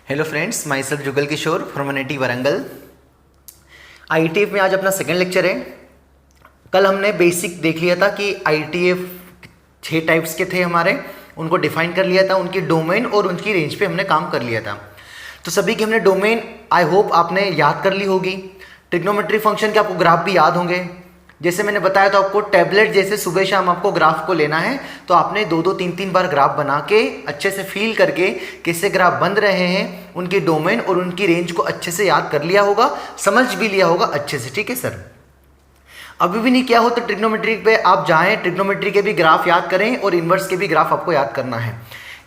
Hello friends, myself Jugal Kishore from NIT Warangal. ITF में आज अपना सेकंड लेक्चर है। कल हमने बेसिक देख लिया था कि आईटीएफ 6 टाइप्स के थे हमारे, उनको डिफाइन कर लिया था, उनकी डोमेन और उनकी रेंज पे हमने काम कर लिया था। तो सभी की हमने डोमेन आई होप आपने याद कर ली होगी। ट्रिग्नोमेट्री फंक्शन के आपको ग्राफ भी याद होंगे। जैसे मैंने बताया तो आपको टैबलेट जैसे सुबह शाम आपको ग्राफ को लेना है, तो आपने 2-2 3-3 बार ग्राफ बना के अच्छे से फील करके कैसे ग्राफ बन रहे हैं, उनकी डोमेन और उनकी रेंज को अच्छे से याद कर लिया होगा, समझ भी लिया होगा अच्छे से। ठीक है सर, अभी भी नहीं किया हो तो ट्रिग्नोमेट्री पे आप जाएं, ट्रिग्नोमेट्री के भी ग्राफ याद करें और इन्वर्स के भी ग्राफ आपको याद करना है।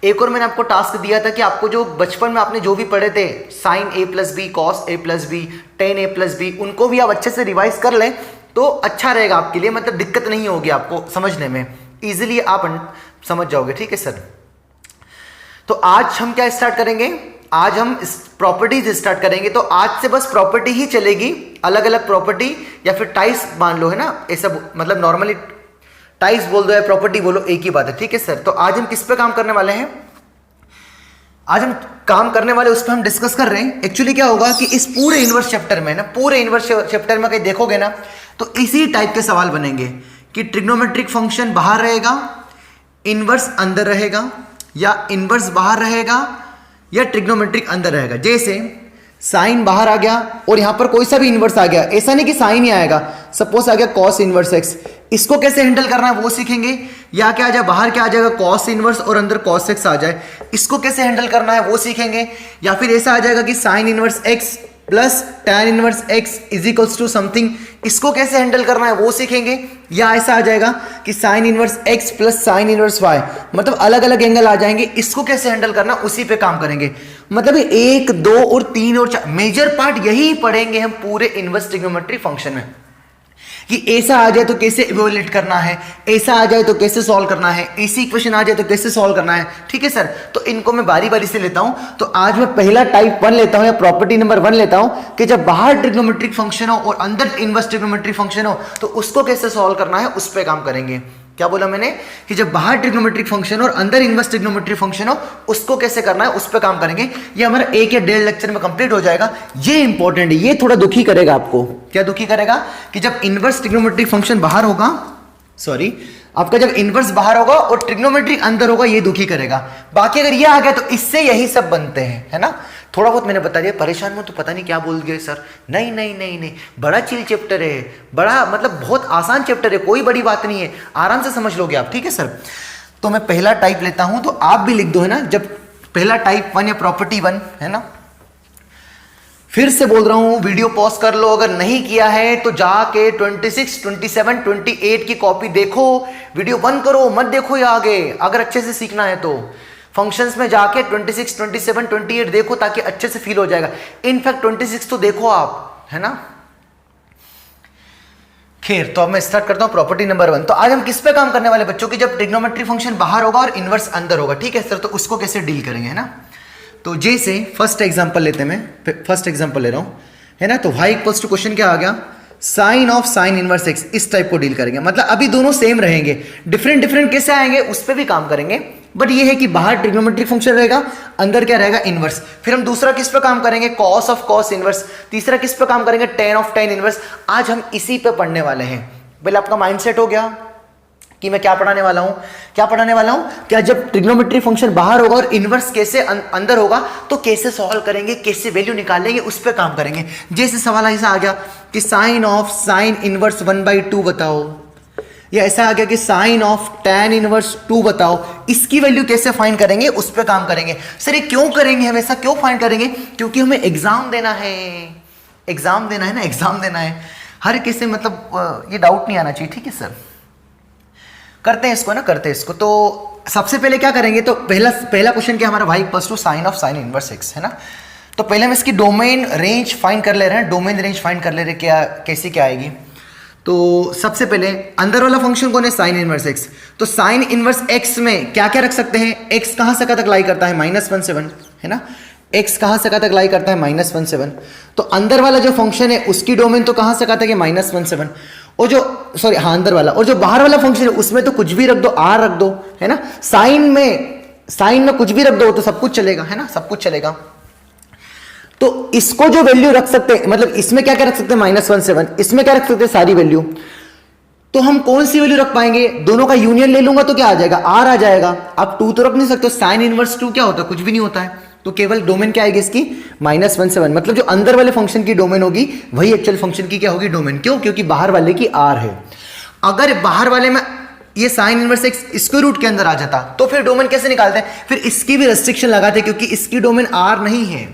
एक और मैंने आपको टास्क दिया था कि आपको जो बचपन में आपने जो भी पढ़े थे, sign A plus B, cos A plus B, ten A plus B, उनको भी आप अच्छे से रिवाइज कर लें तो अच्छा रहेगा आपके लिए, मतलब दिक्कत नहीं होगी आपको समझने में, इजीली आप समझ जाओगे। ठीक है सर, तो आज हम क्या स्टार्ट करेंगे, आज हम प्रॉपर्टीज स्टार्ट करेंगे। तो आज से बस प्रॉपर्टी ही चलेगी, अलग अलग प्रॉपर्टी या फिर टाइप्स मान लो, है ना, ऐसा मतलब नॉर्मली टाइप्स बोल दो या प्रॉपर्टी बोलो, एक ही बात है। ठीक है सर, तो आज हम किस पे काम करने वाले हैं, आज हम काम करने वाले उस पर हम डिस्कस कर रहे हैं। एक्चुअली क्या होगा कि इस पूरे इन्वर्स चैप्टर में ना, पूरे इन्वर्स चैप्टर में कहीं देखोगे ना तो इसी टाइप के सवाल बनेंगे कि ट्रिग्नोमेट्रिक फंक्शन बाहर रहेगा, इन्वर्स अंदर रहेगा, या इन्वर्स बाहर रहेगा या ट्रिग्नोमेट्रिक अंदर रहेगा। जैसे साइन बाहर आ गया और यहां पर कोई सा भी इन्वर्स आ गया, ऐसा नहीं कि साइन ही आएगा, सपोज आ गया कॉस इन्वर्स एक्स, इसको कैसे हैंडल करना है वो सीखेंगे। या क्या आ जाए, बाहर क्या आ जाएगा, कॉस इन्वर्स और अंदर कॉस एक्स आ जाए, इसको कैसे हैंडल करना है वो सीखेंगे। या फिर ऐसा आ जाएगा कि sine inverse x plus tan inverse x is equals to something, इसको कैसे हैंडल करना है वो सीखेंगे। या ऐसा आ जाएगा कि sine inverse x plus sine inverse y, मतलब अलग अलग एंगल आ जाएंगे, इसको कैसे हैंडल करना उसी पे काम करेंगे। मतलब 1, 2 और 3 और 4 मेजर पार्ट यही पढ़ेंगे हम पूरे इनवर्स ट्रिग्नोमेट्री फंक्शन में, कि ऐसा आ जाए तो कैसे इवैल्यूएट करना है, ऐसा आ जाए तो कैसे सॉल्व करना है, ऐसी इक्वेशन आ जाए तो कैसे सॉल्व करना है। ठीक है सर, तो इनको मैं बारी बारी से लेता हूं। तो आज मैं पहला टाइप 1 लेता हूं या प्रॉपर्टी नंबर 1 लेता हूं कि जब बाहर ट्रिग्नोमेट्रिक फंक्शन हो और अंदर इनवर्स ट्रिग्नोमेट्रिक फंक्शन हो तो उसको कैसे सॉल्व करना है, उस पर काम करेंगे। क्या बोला मैंने कि जब बाहर ट्रिग्नोमेट्रिक फंक्शन और अंदर इनवर्स ट्रिग्नोमेट्रिक फंक्शन हो उसको कैसे करना है उस पर काम करेंगे। ये हमारा 1 या 1.5 लेक्चर में कंप्लीट हो जाएगा। ये इंपॉर्टेंट है, ये थोड़ा दुखी करेगा आपको। क्या दुखी करेगा कि जब इनवर्स ट्रिग्नोमेट्रिक फंक्शन बाहर होगा, सॉरी आपका जब इनवर्स बाहर होगा और ट्रिग्नोमेट्रिक अंदर होगा, ये दुखी करेगा। बाकी अगर ये आ गया तो इससे यही सब बनते हैं, है ना। थोड़ा बहुत मैंने बता दिया, परेशान में तो पता नहीं क्या बोल गए सर। नहीं नहीं नहीं नहीं, बड़ा चिल चैप्टर है, बड़ा मतलब बहुत आसान चैप्टर है, कोई बड़ी बात नहीं है, आराम से समझ लोगे आप। ठीक है सर, तो मैं पहला टाइप लेता हूं, तो आप भी लिख दो, है ना, जब पहला टाइप 1 या प्रॉपर्टी 1, है ना। फिर से बोल रहा हूं, वीडियो पॉज कर लो, अगर नहीं किया है तो जाके 26, 27, 28 की कॉपी देखो, वीडियो बंद करो, मत देखो ये आगे, अगर अच्छे से सीखना है तो फंक्शंस में जाके 26, 27, 28 देखो ताकि अच्छे से फील हो जाएगा। इनफैक्ट 26 तो देखो आप, है ना। खैर, तो अब मैं स्टार्ट करता हूं प्रॉपर्टी नंबर 1। तो आज हम किस पे काम करने वाले बच्चों की, जब ट्रिग्नोमेट्री फंक्शन बाहर होगा और इनवर्स अंदर होगा। ठीक है सर, तो उसको कैसे डील करेंगे, है ना। तो जैसे फर्स्ट एग्जांपल लेते हैं, मैं फर्स्ट एग्जांपल ले रहा हूं, है ना। तो y इक्वल्स टू क्वेश्चन क्या आ गया, sine of sine inverse x, इस टाइप को डील करेंगे। मतलब अभी दोनों सेम रहेंगे, डिफरेंट डिफरेंट कैसे आएंगे उस पर भी काम करेंगे, बट ये है कि बाहर ट्रिग्नोमेट्रिक फंक्शन रहेगा, अंदर क्या रहेगा, इनवर्स। फिर हम दूसरा किस पे काम करेंगे, कॉस ऑफ कॉस इनवर्स। तीसरा किस पे काम करेंगे, टेन ऑफ टेन इनवर्स। आज हम इसी पे पढ़ने वाले हैं। पहले आपका माइंडसेट हो गया कि मैं क्या पढ़ाने वाला हूं, क्या पढ़ाने वाला हूं, क्या जब ट्रिग्नोमेट्री फंक्शन बाहर होगा और इनवर्स कैसे अंदर होगा तो कैसे सॉल्व करेंगे, कैसे वैल्यू निकालेंगे, उस पर काम करेंगे। जैसे सवाल ऐसा आ गया कि साइन ऑफ साइन इनवर्स 1/2 बताओ, या ऐसा आ गया कि साइन ऑफ tan इनवर्स 2 बताओ, इसकी वैल्यू कैसे फाइंड करेंगे उस पर काम करेंगे। सर ये क्यों करेंगे, हम ऐसा क्यों फाइंड करेंगे, क्योंकि हमें एग्जाम देना है, एग्जाम देना है ना, एग्जाम देना है। हर किसी मतलब ये डाउट नहीं आना चाहिए। ठीक है सर, करते हैं इसको ना, करते हैं इसको। तो सबसे पहले क्या करेंगे, तो पहला क्वेश्चन क्या हमारा, y equals to sine of sine inverse x, है ना। तो पहले हम इसकी डोमेन रेंज फाइंड कर ले रहे हैं, डोमेन रेंज फाइंड कर ले रहे हैं, क्या कैसी क्या आएगी। तो सबसे पहले अंदर वाला फंक्शन कौन है, साइन इनवर्स एक्स। तो साइन इनवर्स एक्स में क्या क्या रख सकते हैं, एक्स कहां से कहां तक लाई करता है, -1/7, है ना। एक्स कहां से कहां तक लाई करता है, -1/7। तो अंदर वाला जो फंक्शन है उसकी डोमेन तो कहां से कहां तक है, -1/7। और जो सॉरी हाँ अंदर वाला, और जो बाहर वाला फंक्शन है उसमें तो कुछ भी रख दो, r रख दो, है ना। साइन में कुछ भी रख दो तो सब कुछ चलेगा, है ना, सब कुछ चलेगा। तो इसको जो वैल्यू रख सकते हैं, मतलब इसमें क्या क्या रख सकते हैं, -1 से 1, इसमें क्या रख सकते हैं, सारी वैल्यू। तो हम कौन सी वैल्यू रख पाएंगे, दोनों का यूनियन ले लूंगा तो क्या आ जाएगा, r आ जाएगा। अब 2 तो रख नहीं सकते, साइन इनवर्स 2 क्या होता है, कुछ भी नहीं होता है, तो केवल डोमेन क्या आएगी इसकी, -1 से 1, मतलब जो अंदर वाले फंक्शन की डोमेन होगी वही एक्चुअल फंक्शन की क्या होगी, डोमेन। क्यों, क्योंकि बाहर वाले की r है। अगर बाहर वाले में ये sine inverse x square root के अंदर आ जाता तो फिर डोमेन कैसे निकालते हैं, फिर इसकी भी रेस्ट्रिक्शन लगाते, क्योंकि इसकी डोमेन r नहीं है।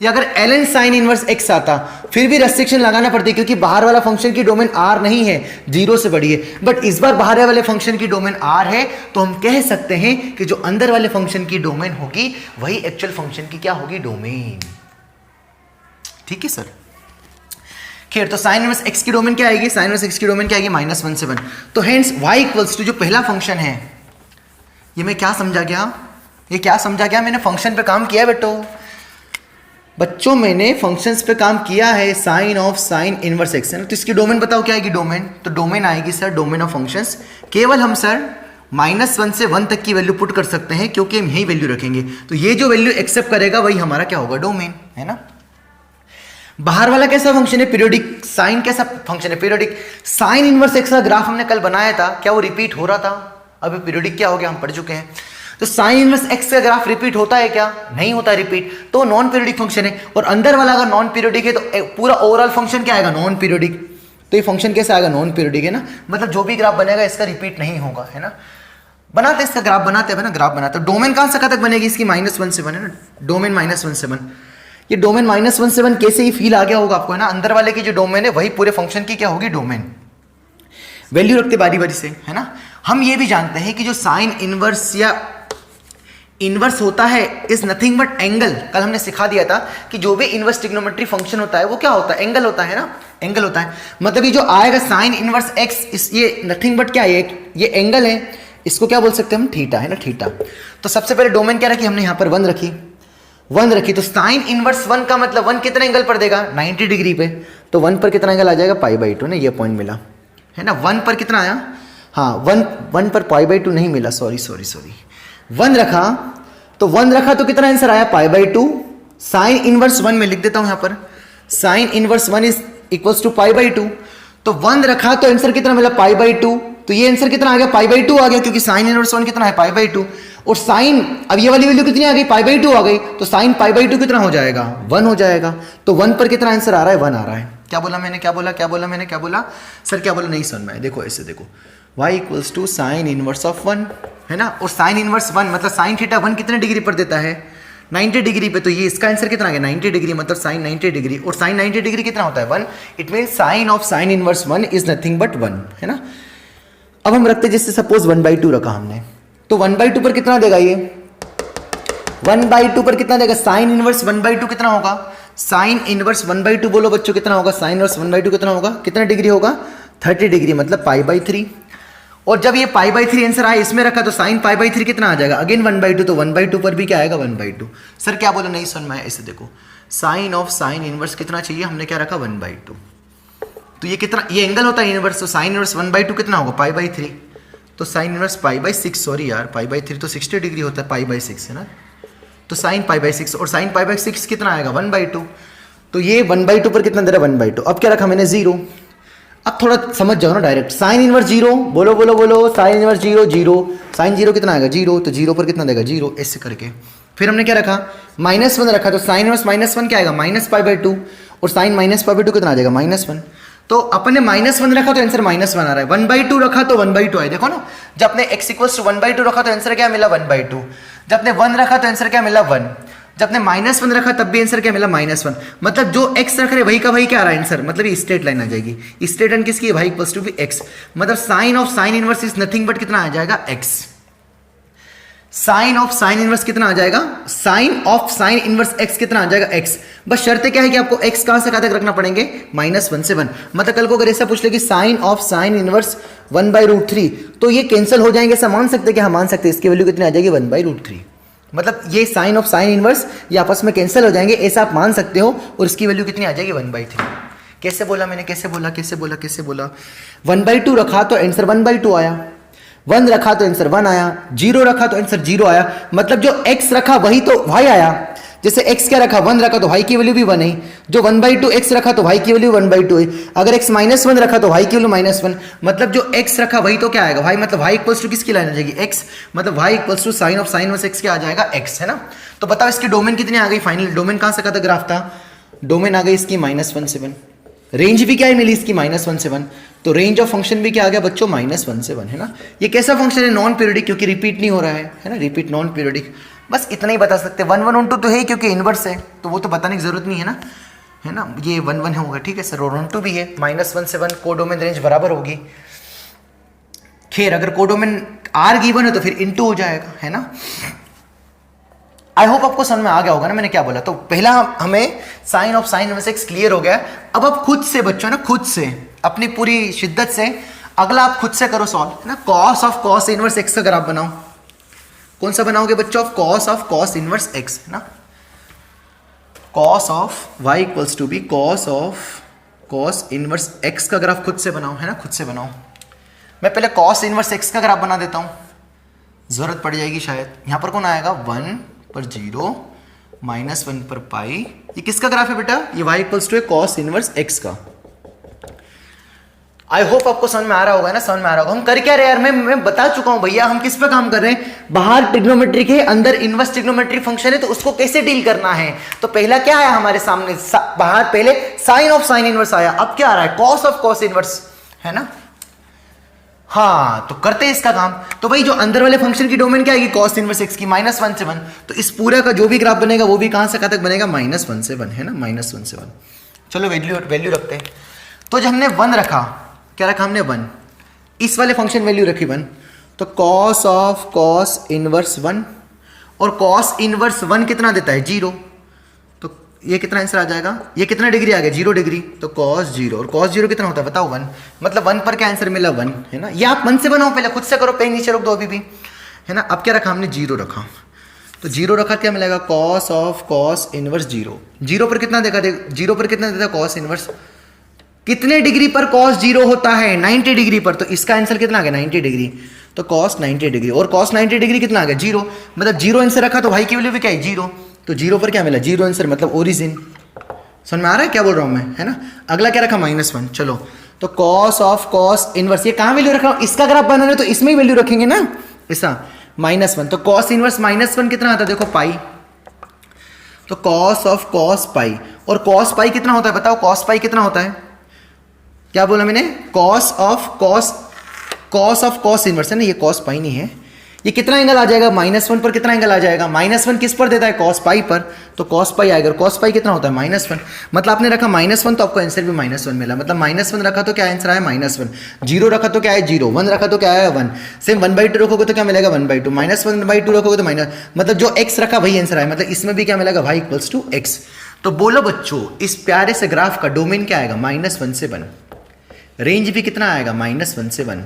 या अगर ln साइन इनवर्स x आता फिर भी रेस्ट्रिक्शन लगाना पड़ती, क्योंकि बाहर वाला फंक्शन की डोमेन r नहीं है, 0 से बड़ी है। बट इस बार बाहर वाले फंक्शन की डोमेन r है, तो हम कह सकते हैं कि जो अंदर वाले फंक्शन की डोमेन होगी वही एक्चुअल फंक्शन की क्या होगी, डोमेन। ठीक है सर। खैर, तो साइन इनवर्स x की डोमेन क्या आएगी, साइन इनवर्स x की डोमेन क्या आएगी, -1 से 1। तो हेंस y इक्वल्स टू जो पहला फंक्शन है, ये मैं क्या समझा गया, ये क्या समझा गया, मैंने फंक्शन पे काम किया बच्चों मैंने फंक्शंस पे काम किया है, sine of sine inverse x है ना। तो इसकी डोमेन बताओ क्या आएगी, डोमेन। तो डोमेन आएगी सर, डोमेन ऑफ फंक्शंस। केवल हम सर -1 से 1 तक की वैल्यू पुट कर सकते हैं, क्योंकि हम यही वैल्यू रखेंगे। तो ये जो वैल्यू एक्सेप्ट करेगा वही हमारा क्या होगा, डोमेन, है ना। बाहर वाला कैसा फंक्शन है, पीरियोडिक। साइन कैसा फंक्शन है, पीरियोडिक। साइन इनवर्स x का ग्राफ हमने कल बनाया था, क्या वो रिपीट हो रहा था, अभी पीरियोडिक क्या हो गया हम पढ़ चुके हैं। तो साइन इनवर्स x का ग्राफ रिपीट होता है क्या, नहीं होता रिपीट, तो नॉन पीरियोडिक फंक्शन है। और अंदर वाला अगर नॉन पीरियोडिक है तो पूरा ओवरऑल फंक्शन क्या आएगा, नॉन पीरियोडिक। तो ये फंक्शन कैसा आएगा, नॉन पीरियोडिक, है ना। मतलब जो भी ग्राफ बनेगा इसका रिपीट नहीं होगा, है ना। बनाते इसका ग्राफ बनाते हैं ना, ग्राफ बनाते। डोमेन कहां से कहां तक बनेगी इसकी, -1 से 1, है ना। डोमेन -1 से 1, ये डोमेन -1 से 1 कैसे ही फील आ गया होगा आपको, है ना। अंदर वाले की जो डोमेन है वही पूरे फंक्शन की क्या होगी, डोमेन। वैल्यू रखते बारी बारी से, है ना। हम ये भी जानते हैं कि जो साइन इनवर्स या इनवर्स होता है इज नथिंग बट एंगल। कल हमने सिखा दिया था कि जो भी इनवर्स ट्रिग्नोमेट्री फंक्शन होता है वो क्या होता है, एंगल होता है ना, एंगल होता है। मतलब ये जो आएगा साइन इनवर्स x, ये नथिंग बट क्या है, ये एंगल है, इसको क्या बोल सकते हैं हम, थीटा, है ना, थीटा। तो सबसे पहले डोमेन क्या रखी हमने, यहाँ पर 1 रखी, 1 रखी। तो साइन इनवर्स 1 का मतलब 1 कितने एंगल पर देगा, 90 डिग्री पे। तो 1 पर कितना एंगल आ जाएगा, π/2 ना, ये पॉइंट मिला, है ना। 1 पर कितना आया, हाँ 1 पर π/2 नहीं मिला, सॉरी 1 रखा, तो 1 रखा तो कितना आंसर आया, π/2। साइन इनवर्स 1 में लिख देता हूं यहां पर, sine inverse 1 is equals to π/2। तो 1 रखा तो आंसर कितना मिला, π/2। तो ये आंसर कितना आ गया, π/2 आ गया, क्योंकि साइन इनवर्स 1 कितना है, π/2। और साइन, अब ये वाली वैल्यू कितनी आ गई, π/2 आ गई, तो साइन π/2 कितना हो जाएगा, 1 हो जाएगा। तो 1 पर कितना आंसर आ रहा है, 1 आ रहा है। क्या बोला मैंने, क्या बोला सर, क्या बोला, नहीं सुन में, देखो ऐसे देखो, y equals to sine inverse of 1, है ना। और साइन इनवर्स 1 मतलब साइन थीटा 1 कितने डिग्री पर देता है, 90 डिग्री पे। तो ये इसका आंसर कितना आ गया, 90 डिग्री, मतलब साइन 90 डिग्री। और साइन 90 डिग्री कितना होता है, 1। It mean sine of sine inverse 1 is nothing but 1, है ना। अब हम रखते जैसे सपोज 1/2 रखा हमने, तो 1/2 पर कितना देगा, ये 1/2 पर कितना देगा, साइन इनवर्स 1/2 कितना होगा, साइन इनवर्स 1/2 बोलो बच्चों कितना होगा, साइन इनवर्स 1/2 कितना होगा, कितना डिग्री होगा, 30 डिग्री, मतलब π/3। और जब ये π/3 आंसर आया इसमें रखा तो साइन π/3 कितना आ जाएगा, अगेन 1/2। तो 1/2 पर भी क्या आएगा, 1/2। सर क्या बोला, नहीं सुन में, ऐसे देखो, साइन ऑफ साइन इनवर्स कितना चाहिए, हमने क्या रखा, 1/2। तो ये कितना, ये एंगल होता है इनवर्स, तो साइन इनवर्स 1/2 कितना होगा, π/3। तो साइन इनवर्स π/6, सॉरी यार, π/3 तो 60 डिग्री होता है, π/6 है ना। तो साइन π/6 और साइन π/6 कितना आएगा, 1/2। तो ये 1/2 पर कितना दे रहा है, 1/2। अब क्या रखा मैंने, 0। अब थोड़ा समझ जाओ ना डायरेक्ट, साइन इनवर्स 0, बोलो, साइन इनवर्स 0, 0, साइन 0 कितना आएगा, 0। तो 0 पर कितना देगा, 0, ऐसे करके। फिर हमने क्या रखा, -1 रखा, तो साइन इनवर्स -1 क्या आएगा, -π/2। और साइन -π/2 कितना आ जाएगा, -1। तो अपन ने -1 रखा तो आंसर -1 आ रहा है, 1/2 रखा तो 1/2 आया। देखो ना, जब आपने x इक्वल्स टू 1/2 रखा तो आंसर क्या मिला, 1/2। जब आपने 1 रखा तो आंसर क्या मिला, 1। जब आपने -1 रखा तब भी आंसर क्या मिला, -1। मतलब जो x रख रहे वही का वही क्या आ रहा है आंसर, मतलब ये स्ट्रेट लाइन आ जाएगी। स्ट्रेट लाइन किसकी है, y इक्वल्स टू भी x। मतलब sine of sine inverse is nothing but कितना आ जाएगा, x। Sine of sine inverse कितना आ जाएगा, sine of sine inverse x कितना आ जाएगा, x। बस शर्त क्या है कि आपको x कहां से कहां तक रखना पड़ेंगे, -1 से 1। मतलब कल को अगर ऐसा पूछ ले कि साइन ऑफ साइन इनवर्स 1/√3, तो ये कैंसिल हो जाएंगे, ऐसा मान सकते हैं कि हाँ मान सकते हैं, इसकी वैल्यू कितनी आ जाएगी, 1/√3। मतलब ये साइन ऑफ साइन इनवर्स ये आपस में कैंसिल हो जाएंगे, ऐसा आप मान सकते हो। और इसकी वैल्यू कितनी आ जाएगी, 1/3। कैसे बोला मैंने, कैसे बोला 1/2 रखा तो आंसर 1/2 आया, 1 रखा तो आंसर 1 आया, 0 रखा तो आंसर 0 आया। मतलब जो x रखा वही तो y आया। जैसे x क्या रखा 1 रखा तो y की वैल्यू भी 1 है, जो 1/2 x रखा तो y की वैल्यू 1/2 है, अगर x -1 रखा तो y की वैल्यू -1, मतलब जो x रखा वही तो क्या आएगा y, मतलब y इक्वल्स टू किसकी लाइन आ जाएगी x, मतलब y equals to sine of sine inverse x क्या आ जाएगा x, है ना। तो बताओ इसकी डोमेन कितनी आ गई, फाइनल डोमेन कहां से का था ग्राफ था, डोमेन आ गई इसकी -1 से 1, रेंज भी क्या है मिली इसकी -1 से 1, तो रेंज ऑफ फंक्शन भी क्या आ गया बच्चों -1 से 1, है ना। ये कैसा फंक्शन है, नॉन पीरियडिक, क्योंकि रिपीट नहीं हो रहा है ना, रिपीट नॉन पीरियडिक, बस इतना ही बता सकते हैं। 1 1 1 2 तो है ही क्योंकि इनवर्स है, तो वो तो बताने की जरूरत नहीं है ना, है ना। ये 1 1 होगा, ठीक है सर, और 1 2 भी है, -1 से 1 कोडोमेन रेंज बराबर होगी। खैर अगर कोडोमेन आर गिवन है तो फिर इनटू हो जाएगा, है ना। आई होप आपको समझ में आ गया होगा ना मैंने क्या बोला। तो पहला हमें sine of sine inverse x clear हो गया। अब आप खुद से बच्चों ना, खुद से अपनी पूरी शिद्दत से अगला आप खुद से करो सॉल्व, है ना। Cos of cos inverse x का ग्राफ बनाओ, कौन सा बनाओगे बच्चों, ऑफ कॉस इनवर्स एक्स, है ना। Cos of y equals to be cos of cos inverse x का ग्राफ खुद से बनाओ, है ना, खुद से बनाओ। मैं पहले कॉस इनवर्स एक्स का ग्राफ बना देता हूं, जरूरत पड़ जाएगी शायद। यहां पर कौन आएगा 1 पर 0 -1 पर पाई, ये किसका ग्राफ है बेटा, ये y equals to cos inverse x का। आई होप आपको समझ में आ रहा होगा ना, समझ में आ रहा होगा। हम कर क्या रहे यार, मैं बता चुका हूं भैया, हम किस पे काम कर रहे हैं, बाहर ट्रिग्नोमेट्रिक है, अंदर इनवर्स ट्रिग्नोमेट्रिक फंक्शन है, तो उसको कैसे डील करना है। तो पहला क्या आया हमारे सामने, बाहर पहले साइन ऑफ साइन इनवर्स आया, अब क्या आ रहा है कॉस ऑफ कॉस इनवर्स, है ना। हाँ तो करते हैं इसका काम। तो भाई जो अंदर वाले फंक्शन की डोमेन क्या आएगी, कॉस इनवर्स एक्स की -1 से 1, तो इस पूरा का जो भी ग्राफ बनेगा वो भी कहां से कहां तक बनेगा, -1 से 1, है ना, -1 से 1। चलो वैल्यू रखते हैं। तो जब हमने 1 रखा, क्या रखा हमने 1, इस वाले फंक्शन वैल्यू रखी 1, तो कॉस ऑफ कॉस इनवर्स 1, और कॉस इनवर्स 1 कितना देता है 0, तो ये कितना आंसर आ जाएगा, ये कितना डिग्री आ गया 0 डिग्री, तो कॉस 0, और कॉस 0 कितना होता है बताओ 1, मतलब 1 पर क्या आंसर मिला 1, है ना। ये आप 1 से बनाओ, पहले खुद से करो, पेन नीचे रख दो अभी भी, है ना। अब क्या रखा हमने 0 रखा, तो 0 रखा क्या मिलेगा, कॉस ऑफ कॉस इनवर्स 0, 0 पर कितना देखा, 0 पर कितना देता कॉस इनवर्स, कितने डिग्री पर कॉस 0 होता है 90 डिग्री पर, तो इसका आंसर कितना आ गया 90 डिग्री, तो कॉस 90 डिग्री, और कॉस 90 डिग्री कितना आ गया 0, मतलब 0 आंसर रखा तो भाई की वैल्यू भी क्या है 0, तो 0 पर क्या मिला 0 आंसर, मतलब ओरिजिन। समझ में आ रहा है क्या बोल रहा हूं मैं, है ना। अगला क्या रखा -1, चलो तो कॉस ऑफ कॉस इनवर्स, ये कहां वैल्यू रख रहा हूं, इसका ग्राफ बनाना है तो इसमें ही वैल्यू रखेंगे ना, ऐसा -1, तो कॉस इनवर्स -1 कितना आता है देखो पाई, तो कॉस ऑफ कॉस पाई, और कॉस पाई कितना होता है बताओ, कॉस पाई कितना होता है, क्या बोला मैंने, कॉस ऑफ कॉस इनवर्स है ना, ये कॉस पाई नहीं है, ये कितना एंगल आ जाएगा -1 पर, कितना एंगल आ जाएगा -1 किस पर देता है कॉस पाई पर, तो कॉस पाई आएगा, कॉस पाई कितना होता है -1, मतलब आपने रखा -1 तो आपको आंसर भी -1 मिला, मतलब -1 रखा तो क्या आंसर आया -1, 0 रखा तो क्या है 0, 1 रखा तो क्या है 1, सेम 1/2 रखोगे तो क्या मिलेगा 1/2, -1/2 रखोगे तो माइनस, मतलब जो x रखा वही आंसर आया, मतलब इसमें भी क्या मिलेगा y इक्वल्स टू x। तो बोलो बच्चों इस प्यारे से ग्राफ का डोमेन क्या आएगा -1 से 1, रेंज भी कितना आएगा -1 से 1,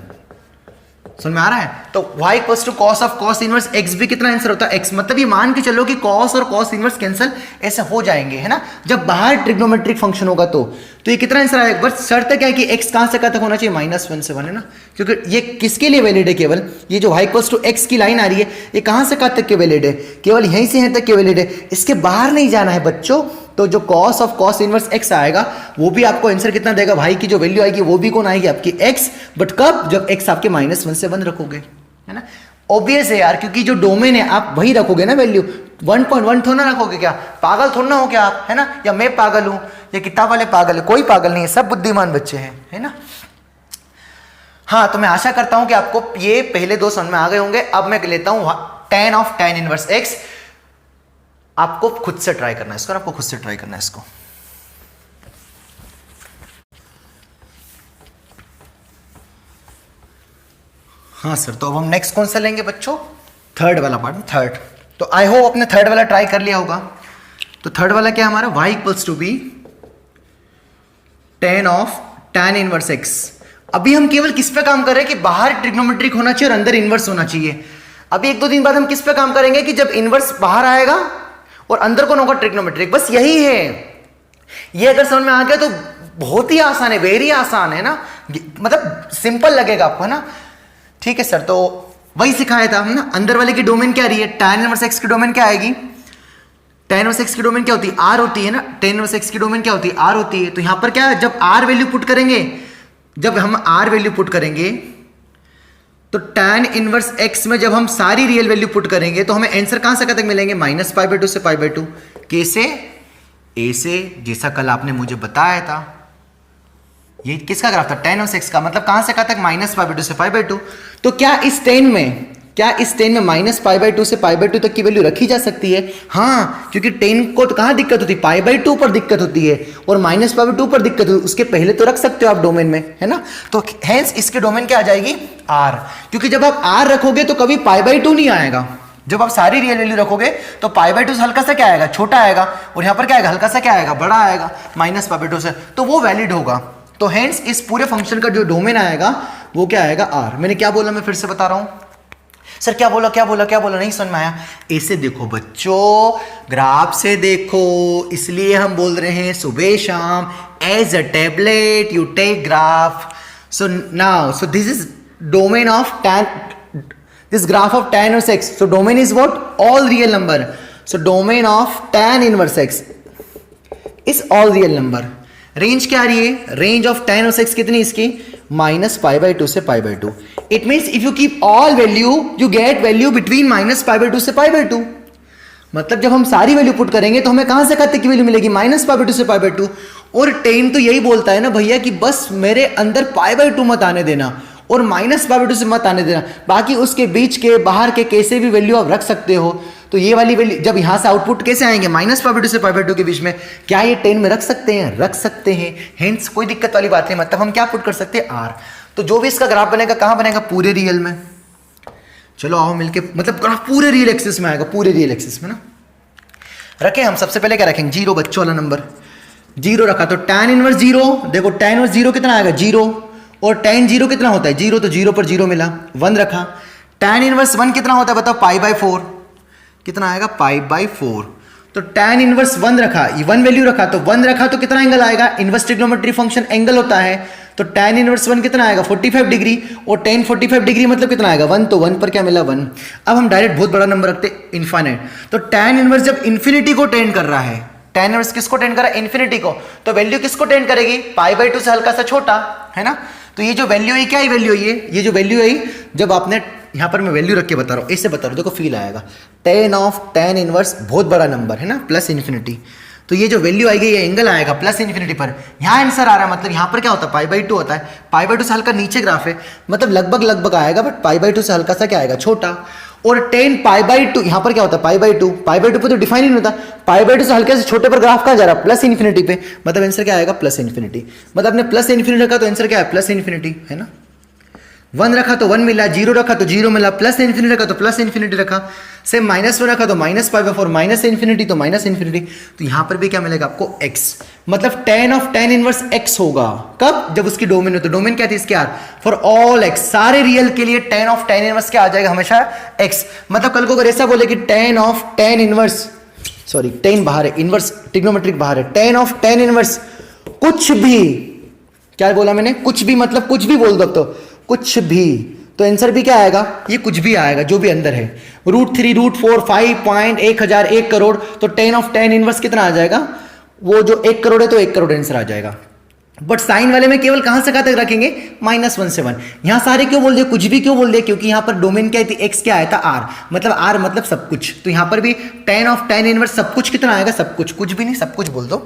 समझ में आ रहा है। तो y equals to cos of cos inverse x भी कितना आंसर होता है x, मतलब ये मान के चलो कि कॉस और कॉस इनवर्स कैंसिल ऐसे हो जाएंगे, है ना, जब बाहर ट्रिग्नोमेट्रिक फंक्शन होगा तो ये कितना आंसर आएगा, बस शर्त क्या है कि x कहां से कहां तक होना चाहिए -1 से 1, है ना, क्योंकि ये किसके लिए वैलिड है, केवल ये जो y इक्वल्स टू x की लाइन आ रही है ये कहां से कहां तक के वैलिड है, केवल यहीं से यहीं तक के वैलिड है, इसके बाहर नहीं जाना है बच्चों। तो जो cos of cos inverse x आएगा वो भी आपको आंसर कितना देगा, भाई की जो वैल्यू आएगी वो भी कौन आएगी आपकी x, बट कब, जब x आपके -1 से 1 रखोगे, है ना। ऑब्वियस है यार, क्योंकि जो डोमेन है आप वही रखोगे ना वैल्यू, 1.1 थोड़ा ना रखोगे, क्या पागल थोड़ा ना हो क्या आप, है ना, या मैं पागल हूं या किताब वाले पागल है, कोई पागल नहीं है, सब बुद्धिमान बच्चे हैं, है ना। हाँ तो मैं आशा करता हूं कि आपको ये पहले 2 समझ में आ गए होंगे। अब मैं लेता हूं tan of tan inverse x, आपको खुद से ट्राई करना है इसको, आपको खुद से ट्राई करना है इसको। हाँ सर, तो अब हम नेक्स्ट कौन सा लेंगे बच्चों, थर्ड वाला पार्ट, थर्ड। तो आई होप आपने थर्ड वाला ट्राई कर लिया होगा। तो थर्ड वाला क्या हमारा, y equals to be tan of tan inverse x। अभी हम केवल किस पे काम कर रहे हैं कि बाहर ट्रिग्नोमेट्रिक होना चाहिए और अंदर इनवर्स होना चाहिए। अभी 1-2 दिन बाद हम किस पे काम करेंगे कि जब इनवर्स बाहर आएगा और अंदर कौन होगा ट्रिग्नोमेट्रिक, बस यही है। ये अगर समझ में आ गया तो बहुत ही आसान है, वेरी आसान है ना, मतलब सिंपल लगेगा आपको, है ना। ठीक है सर, तो वही सिखाया था हम ना। अंदर वाले की डोमेन क्या रही है, tan इनवर्स x की डोमेन क्या आएगी, tan इनवर्स x की डोमेन क्या होती है, r होती है ना, tan इनवर्स x की डोमेन क्या होती है, r होती है। तो यहां पर क्या है, जब r वैल्यू पुट करेंगे, जब हम r वैल्यू पुट करेंगे तो tan इनवर्स x में जब हम सारी रियल वैल्यू पुट करेंगे तो हमें आंसर कहां से कहां तक मिलेंगे, -π/2 से π/2। कैसे, a से, जैसा कल आपने मुझे बताया था, ये किसका ग्राफ था, tan इनवर्स x का, मतलब कहां से कहां तक, -π/2 से π/2। तो क्या इस tan में -π/2 से π/2 तक की वैल्यू रखी जा सकती है? हाँ, क्योंकि tan को तो कहां दिक्कत होती है, π/2 पर दिक्कत होती है और -π/2 पर दिक्कत होती है, उसके पहले तो रख सकते हो आप डोमेन में, है ना। तो हेंस इसके डोमेन क्या आ जाएगी, r, क्योंकि जब आप r रखोगे तो कभी π/2 नहीं आएगा। जब आप सारी रियल वैल्यू रखोगे तो π/2 से हल्का सा क्या आएगा, छोटा आएगा, और यहां पर क्या आएगा, हल्का सा क्या आएगा, बड़ा आएगा, -π/2 से, तो वो वैलिड होगा। तो हेंस इस पूरे फंक्शन का जो डोमेन आएगा वो क्या आएगा, r। मैंने क्या बोला, मैं फिर से बता रहा हूं, सर क्या बोला, नहीं समझ में आया। ऐसे देखो बच्चों, ग्राफ से देखो, इसलिए हम बोल रहे हैं सुबह शाम as a tablet you take graph. So now, so this is domain of tan, this graph of tan inverse x, so domain is what, all real number, so domain of tan inverse x is all real number। Range क्या आ रही है, range of tan inverse x कितनी इसकी, -π/2 से π/2। It means if you keep all value you get value between -π/2 से π/2। मतलब जब हम सारी वैल्यू पुट करेंगे तो हमें कहां से कहां तक की वैल्यू मिलेगी, -π/2 से π/2। और tan तो यही बोलता है ना भैया कि बस मेरे अंदर π/2 मत आने देना और -π/2 से मत आने देना, बाकी उसके बीच के बाहर के कैसे भी वैल्यू आप रख सकते हो। तो ये वाली वैल्यू जब यहां से आउटपुट कैसे आएंगे, -π/2 से π/2 के बीच में, क्या ये tan में रख सकते हैं, रख सकते हैं। हेंस कोई दिक्कत वाली बात नहीं, मतलब हम क्या पुट कर सकते हैं, r। तो जो भी इसका ग्राफ बनेगा कहां बनेगा, पूरे रियल में। चलो आओ मिलके, मतलब ग्राफ पूरे रियल एक्सिस में आएगा, पूरे रियल एक्सिस में ना। रखें हम सबसे पहले क्या रखेंगे, 0 बच्चों वाला नंबर 0 रखा, तो tan इनवर्स 0, देखो tan इनवर्स 0 कितना आएगा, 0, और tan 0 कितना होता है, 0, तो 0 पर 0 मिला, 1 रखा। tan इनवर्स 1 कितना होता है बताओ, π/4, कितना आएगा, π/4। तो tan इनवर्स 1 रखा, 1 वैल्यू रखा, तो 1 रखा तो कितना एंगल आएगा, इनवर्स ट्रिग्नोमेट्री फंक्शन एंगल होता है, तो tan इनवर्स 1 कितना आएगा, 45 डिग्री, और tan 45 डिग्री मतलब कितना आएगा, 1, तो 1 पर क्या मिला, 1। अब हम डायरेक्ट बहुत बड़ा नंबर रखते, इनफाइनाइट। तो tan इनवर्स जब इन्फिनिटी को टेंड कर रहा है, tan इनवर्स किसको टेंड कर रहा है, इन्फिनिटी को, तो वैल्यू किसको टेंड करेगी, π/2 से हल्का सा छोटा, है ना। तो ये जो वैल्यू है, क्या है वैल्यू, ये जो वैल्यू है, जब आपने यहां पर मैं वैल्यू रख के बता रहा हूं, ऐसे बता रहा हूं, देखो फील आएगा, tan इनवर्स बहुत बड़ा नंबर है ना, प्लस इन्फिनिटी, तो ये जो वैल्यू आएगी ये एंगल आएगा प्लस इन्फिनिटी पर। यहाँ आंसर आ रहा है, मतलब यहाँ पर क्या होता है, π/2 होता है, π/2 से हल्का नीचे ग्राफ है, मतलब लगभग आएगा, बट π/2 से हल्का सा क्या आएगा, छोटा। और tan π/2 यहाँ पर क्या होता है, π/2 पे तो डिफाइन नहीं होता, π/2 से हल्के से छोटे पर ग्राफ कहाँ जा रहा है, प्लस इन्फिनिटी पे, मतलब आंसर क्या आएगा, प्लस इन्फिनिटी। मतलब आपने प्लस इन्फिनिटी रखा तो आंसर क्या है, प्लस इन्फिनिटी, है ना। 1 रखा तो 1 मिला, 0 रखा तो 0 मिला, प्लस इन्फिनिटी रखा तो प्लस इन्फिनिटी रखा, सेम -1 रखा तो -π/4, माइनस इन्फिनिटी तो माइनस इन्फिनिटी। तो यहां पर भी क्या मिलेगा आपको, x, मतलब tan इनवर्स x होगा, कब, जब उसकी डोमेन हो। तो डोमेन क्या थी इसके, r, फॉर ऑल x, सारे रियल के लिए tan इनवर्स क्या आ जाएगा, हमेशा x। मतलब कल को अगर ऐसा बोले कि tan इनवर्स, सॉरी tan बाहर है, इनवर्स ट्रिग्नोमेट्रिक बाहर है, tan इनवर्स कुछ भी, क्या बोला मैंने, कुछ भी, मतलब कुछ भी बोल दो, तो कुछ भी, तो आंसर भी क्या आएगा, ये कुछ भी आएगा जो भी अंदर है, √3, √4, 5.1000, 1 करोड़, तो tan इनवर्स कितना आ जाएगा, वो जो 1 करोड़ है तो 1 करोड़ आंसर आ जाएगा। बट साइन वाले में केवल कहां से कहां तक रखेंगे, -1 से 1। यहां सारे क्यों बोल दिए, कुछ भी क्यों बोल दिए, क्योंकि यहां पर डोमेन क्या थी, x क्या आया था, r, मतलब r मतलब सब कुछ। तो यहां पर भी tan इनवर्स सब कुछ कितना आएगा, सब कुछ, कुछ भी नहीं, सब कुछ बोल दो,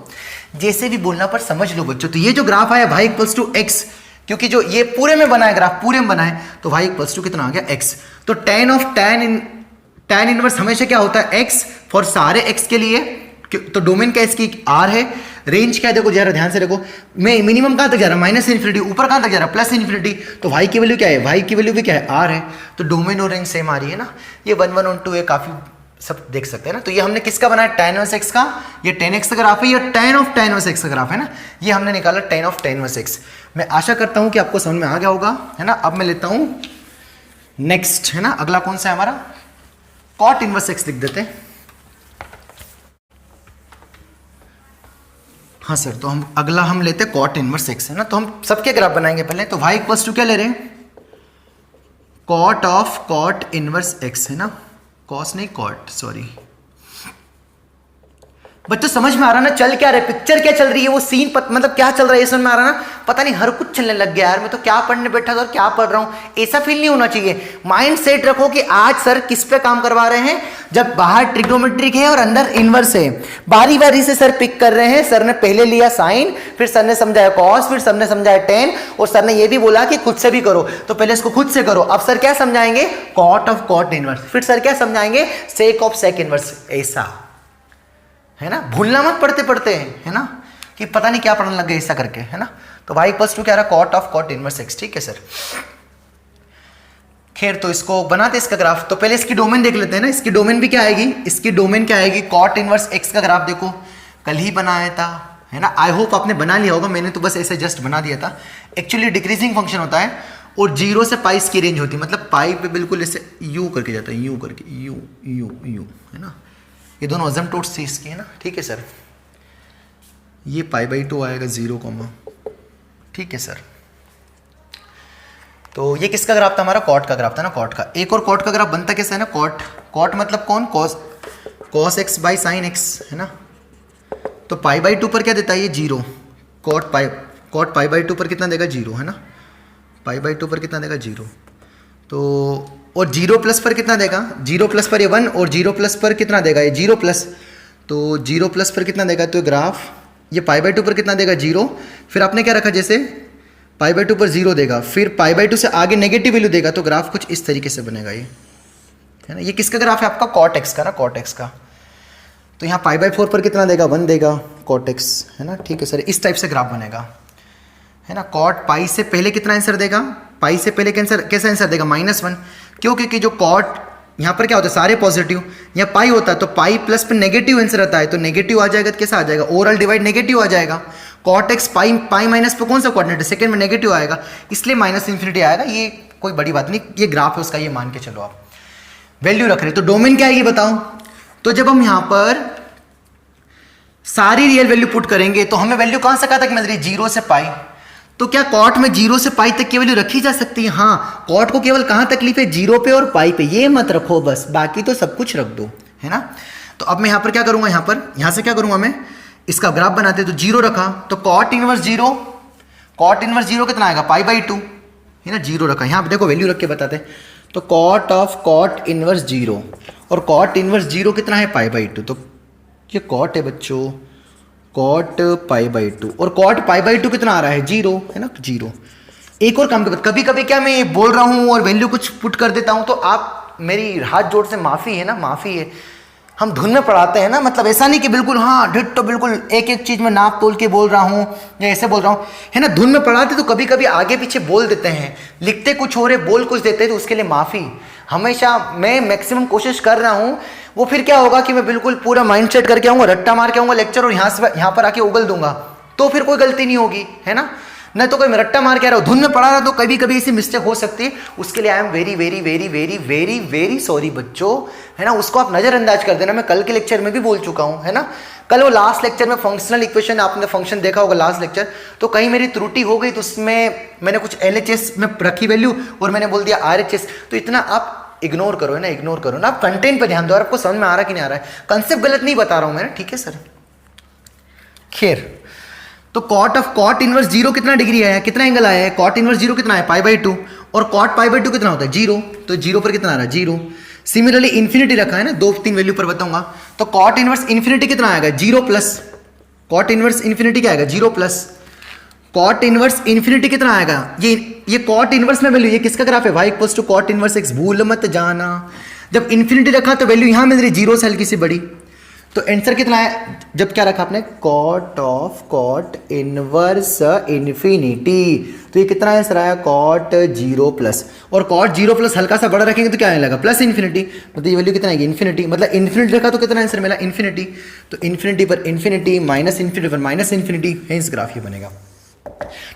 जैसे भी बोलना पर समझ लो बच्चों। तो ये जो ग्राफ आया y = x, क्योंकि जो ये पूरे में बना है ग्राफ, पूरे में बना है, तो y = कितना आ गया, x। तो tan इनवर्स हमेशा क्या होता है, x फॉर सारे x के लिए। तो डोमेन क्या इसकी, r है। रेंज क्या है, देखो जरा ध्यान से देखो, मैं मिनिमम कहां तक जा रहा है, माइनस इन्फिनिटी, ऊपर कहां तक जा रहा है, प्लस इन्फिनिटी। तो y की वैल्यू क्या है, y की वैल्यू भी क्या है, r है। तो डोमेन और रेंज सेम आ रही है ना। ये 1, 1 और 2 है, काफी सब देख सकते हैं ना। तो ये हमने किसका बनाया, tan इनवर्स x का, ये tan x का ग्राफ है, ये tan इनवर्स x का ग्राफ है ना। ये हमने निकाला tan इनवर्स x। मैं आशा करता हूं कि आपको समझ में आ गया होगा, है ना। अब मैं लेता हूं नेक्स्ट, है ना, अगला कौन सा है हमारा, cot इनवर्स x लिख देते हैं। हाँ सर, तो हम अगला हम लेते हैं cot इनवर्स x, है ना। तो हम सबके ग्राफ बनाएंगे पहले। तो y = क्या ले रहे हैं, cot इनवर्स x, है ना, cos नहीं cot, सॉरी, बच्चों समझ में आ रहा ना चल क्या रहा है, पिक्चर क्या चल रही है, वो सीन मतलब क्या चल रहा है ये समझ में आ रहा ना। पता नहीं हर कुछ चलने लग गया यार, मैं तो क्या पढ़ने बैठा था और क्या पढ़ रहा हूँ, ऐसा फील नहीं होना चाहिए। माइंड सेट रखो कि आज सर किस पे काम करवा रहे हैं, जब बाहर ट्रिग्नोमेट्रिक है और अंदर इनवर्स है, बारी बारी से सर पिक कर रहे हैं। सर ने पहले लिया साइन, फिर सर ने समझाया कॉस, फिर सर ने समझाया टेन, और सर ने ये भी बोला कि खुद से भी करो, तो पहले इसको खुद से करो। अब सर क्या समझाएंगे, कॉट ऑफ कॉट इनवर्स, फिर सर क्या समझाएंगे, सेक ऑफ सेक इनवर्स, ऐसा है ना। भूलना मत पढ़ते पढ़ते, है ना, कि पता नहीं क्या पढ़ने लग गए ऐसा करके, है ना। तो y इक्वल्स टू क्या रहा, cot of cot inverse x, ठीक है सर। खैर तो इसको बनाते इसका ग्राफ, तो पहले इसकी डोमेन देख लेते हैं ना। इसकी डोमेन भी क्या आएगी, इसकी डोमेन क्या आएगी, कॉट इनवर्स x का ग्राफ देखो कल ही बनाया था, है ना। आई होप आपने बना लिया होगा, मैंने तो बस ऐसे जस्ट बना दिया था। एक्चुअली डिक्रीजिंग फंक्शन होता है और 0 से पाई इसकी रेंज होती है, मतलब पाई पे बिल्कुल ऐसे यू करके जाता है, यू करके, यू यू यू, है ना। ये दोनों अजमटोट्स थी इसकी, है ना, ठीक है सर। ये π/2 आएगा 0, ठीक है सर। तो ये किसका ग्राफ था हमारा, कॉट का ग्राफ था ना, कॉट का। एक और कॉट का ग्राफ बनता कैसा है ना, कॉट मतलब कौन, cos x by sine x, है ना। तो π/2 पर क्या देता है ये 0, कॉट π/2 पर कितना देगा 0, है ना, π/2 पर कितना देगा 0। तो और 0 प्लस पर कितना देगा, 0 प्लस पर ये 1, और 0 प्लस पर कितना देगा ये 0 प्लस, तो 0 प्लस पर कितना देगा, तो ग्राफ ये π/2 पर कितना देगा 0। फिर आपने क्या रखा, जैसे π/2 पर 0 देगा, फिर π/2 से आगे नेगेटिव वैल्यू देगा, तो ग्राफ कुछ इस तरीके से बनेगा ये, है ना। ये किसका ग्राफ है आपका, कॉट एक्स का ना, कॉट एक्स का। तो यहाँ π/4 पर कितना देगा, 1 देगा कॉट एक्स, है ना, ठीक है सर। इस टाइप से ग्राफ बनेगा, है ना। कॉट पाई से पहले कितना आंसर देगा, पाई से पहले कैसा आंसर देगा, -1, क्यों, क्योंकि जो कॉट यहाँ पर क्या होता है, सारे पॉजिटिव, यहाँ पाई होता है, तो पाई प्लस पे नेगेटिव आंसर आता है, तो नेगेटिव आ जाएगा तो कैसा आ जाएगा, ओवरऑल डिवाइड नेगेटिव आ जाएगा। कॉट एक्स पाई माइनस पे कौन सा कोऑर्डिनेट है, सेकंड में नेगेटिव आएगा, इसलिए -∞ आएगा। ये कोई बड़ी बात नहीं, ये ग्राफ है उसका, ये मान के चलो आप वैल्यू रख रहे। तो डोमेन क्या आएगी बताओ, तो जब हम यहाँ पर सारी रियल वैल्यू पुट करेंगे तो हमें वैल्यू कौन सा कहा तक मिल रही है, 0 से पाई। तो क्या कॉट में 0 से पाई तक की वैल्यू रखी जा सकती है, हाँ। कॉट को केवल कहां तकलीफ है, 0 पे और पाई पे, ये मत रखो बस, बाकी तो सब कुछ रख दो, है ना। तो अब मैं यहां पर क्या करूंगा, यहां से क्या करूंगा मैं, इसका ग्राफ बनाते, तो 0 रखा, तो कॉट इनवर्स 0, कॉट इनवर्स 0 कितना आएगा, π/2, है ना। 0 रखा, यहां देखो वैल्यू रख के बताते, तो कॉट ऑफ कॉट इनवर्स 0, और कॉट इनवर्स 0 कितना है, π/2, तो ये कॉट है बच्चों, कॉट π/2, और कॉट π/2 कितना आ रहा है, 0, है ना, 0। एक और काम के बाद कभी कभी क्या मैं ये बोल रहा हूँ और वैल्यू कुछ पुट कर देता हूँ, तो आप मेरी हाथ जोड़ से माफ़ी है ना, माफ़ी है। हम धुन में पढ़ाते हैं ना, मतलब ऐसा नहीं कि बिल्कुल हाँ ढिट तो बिल्कुल एक एक चीज़ में नाप तोल के बोल रहा हूँ या ऐसे बोल रहा हूँ, है ना। धुन में पढ़ाते तो कभी कभी आगे पीछे बोल देते हैं, लिखते कुछ हो रहे बोल कुछ देते हैं, तो उसके लिए माफ़ी। हमेशा मैं मैक्सिमम कोशिश कर रहा हूँ, वो फिर क्या होगा कि मैं बिल्कुल पूरा माइंड सेट करके आऊँगा, रट्टा मार के आऊँगा लेक्चर, और यहाँ पर आके उगल दूंगा, तो फिर कोई गलती नहीं होगी, है ना। नहीं तो कोई मैं रट्टा मार के आ रहा हूँ, धुन में पढ़ा रहा, तो कभी कभी ऐसी मिस्टेक हो सकती है, उसके लिए I am very very very very very very sorry बच्चों, है ना। उसको आप नज़रअंदाज कर देना, मैं कल के लेक्चर में भी बोल चुका हूँ, है ना। कल वो लास्ट लेक्चर में फंक्शनल इक्वेशन, आपने फंक्शन देखा होगा लास्ट लेक्चर, तो कहीं मेरी त्रुटि हो गई, तो उसमें मैंने कुछ LHS में रखी वैल्यू और मैंने बोल दिया RHS, तो इतना आप इग्नोर करो, है ना, इग्नोर करो ना, आप कंटेंट पे ध्यान दो, और आपको समझ में आ रहा कि नहीं आ रहा है, कंसेप्ट गलत नहीं बता रहा हूँ मैं ना, ठीक है सर। खैर, तो कॉट ऑफ कॉट इनवर्स 0 कितना डिग्री आया, कितना एंगल आया है, कॉट इनवर्स 0 कितना है, π/2, और कॉट π/2 कितना होता है, 0, तो 0 पर कितना आ रहा है, 0। सिमिलरली इन्फिनिटी रखा है ना, 2-3 वैल्यू पर बताऊंगा, तो कॉट इनवर्स इन्फिनिटी कितना आएगा, 0 प्लस, कॉट इनवर्स इन्फिनिटी क्या आएगा, 0 प्लस, कॉट इनवर्स इन्फिनिटी कितना आएगा, ये कॉट इनवर्स में वैल्यू, ये किसका ग्राफ है, y equals to cot inverse x, भूल मत जाना। जब इन्फिनिटी रखा तो वैल्यू यहां मिल रही 0 से हल्की सी बड़ी, तो आंसर कितना है, जब क्या रखा आपने, cot of cot inverse infinity, तो ये कितना आंसर आया, कॉट 0 प्लस, और कॉट 0 प्लस हल्का सा बड़ा रखेंगे तो क्या आने लगा, प्लस इन्फिनिटी, मतलब ये वैल्यू कितना आएगी, इन्फिनिटी, मतलब इन्फिनिटी रखा तो कितना आंसर मिला, इन्फिनिटी, तो इन्फिनिटी पर इन्फिनिटी, माइनस इन्फिनिटी पर माइनस इन्फिनिटी, इस ग्राफ ये बनेगा।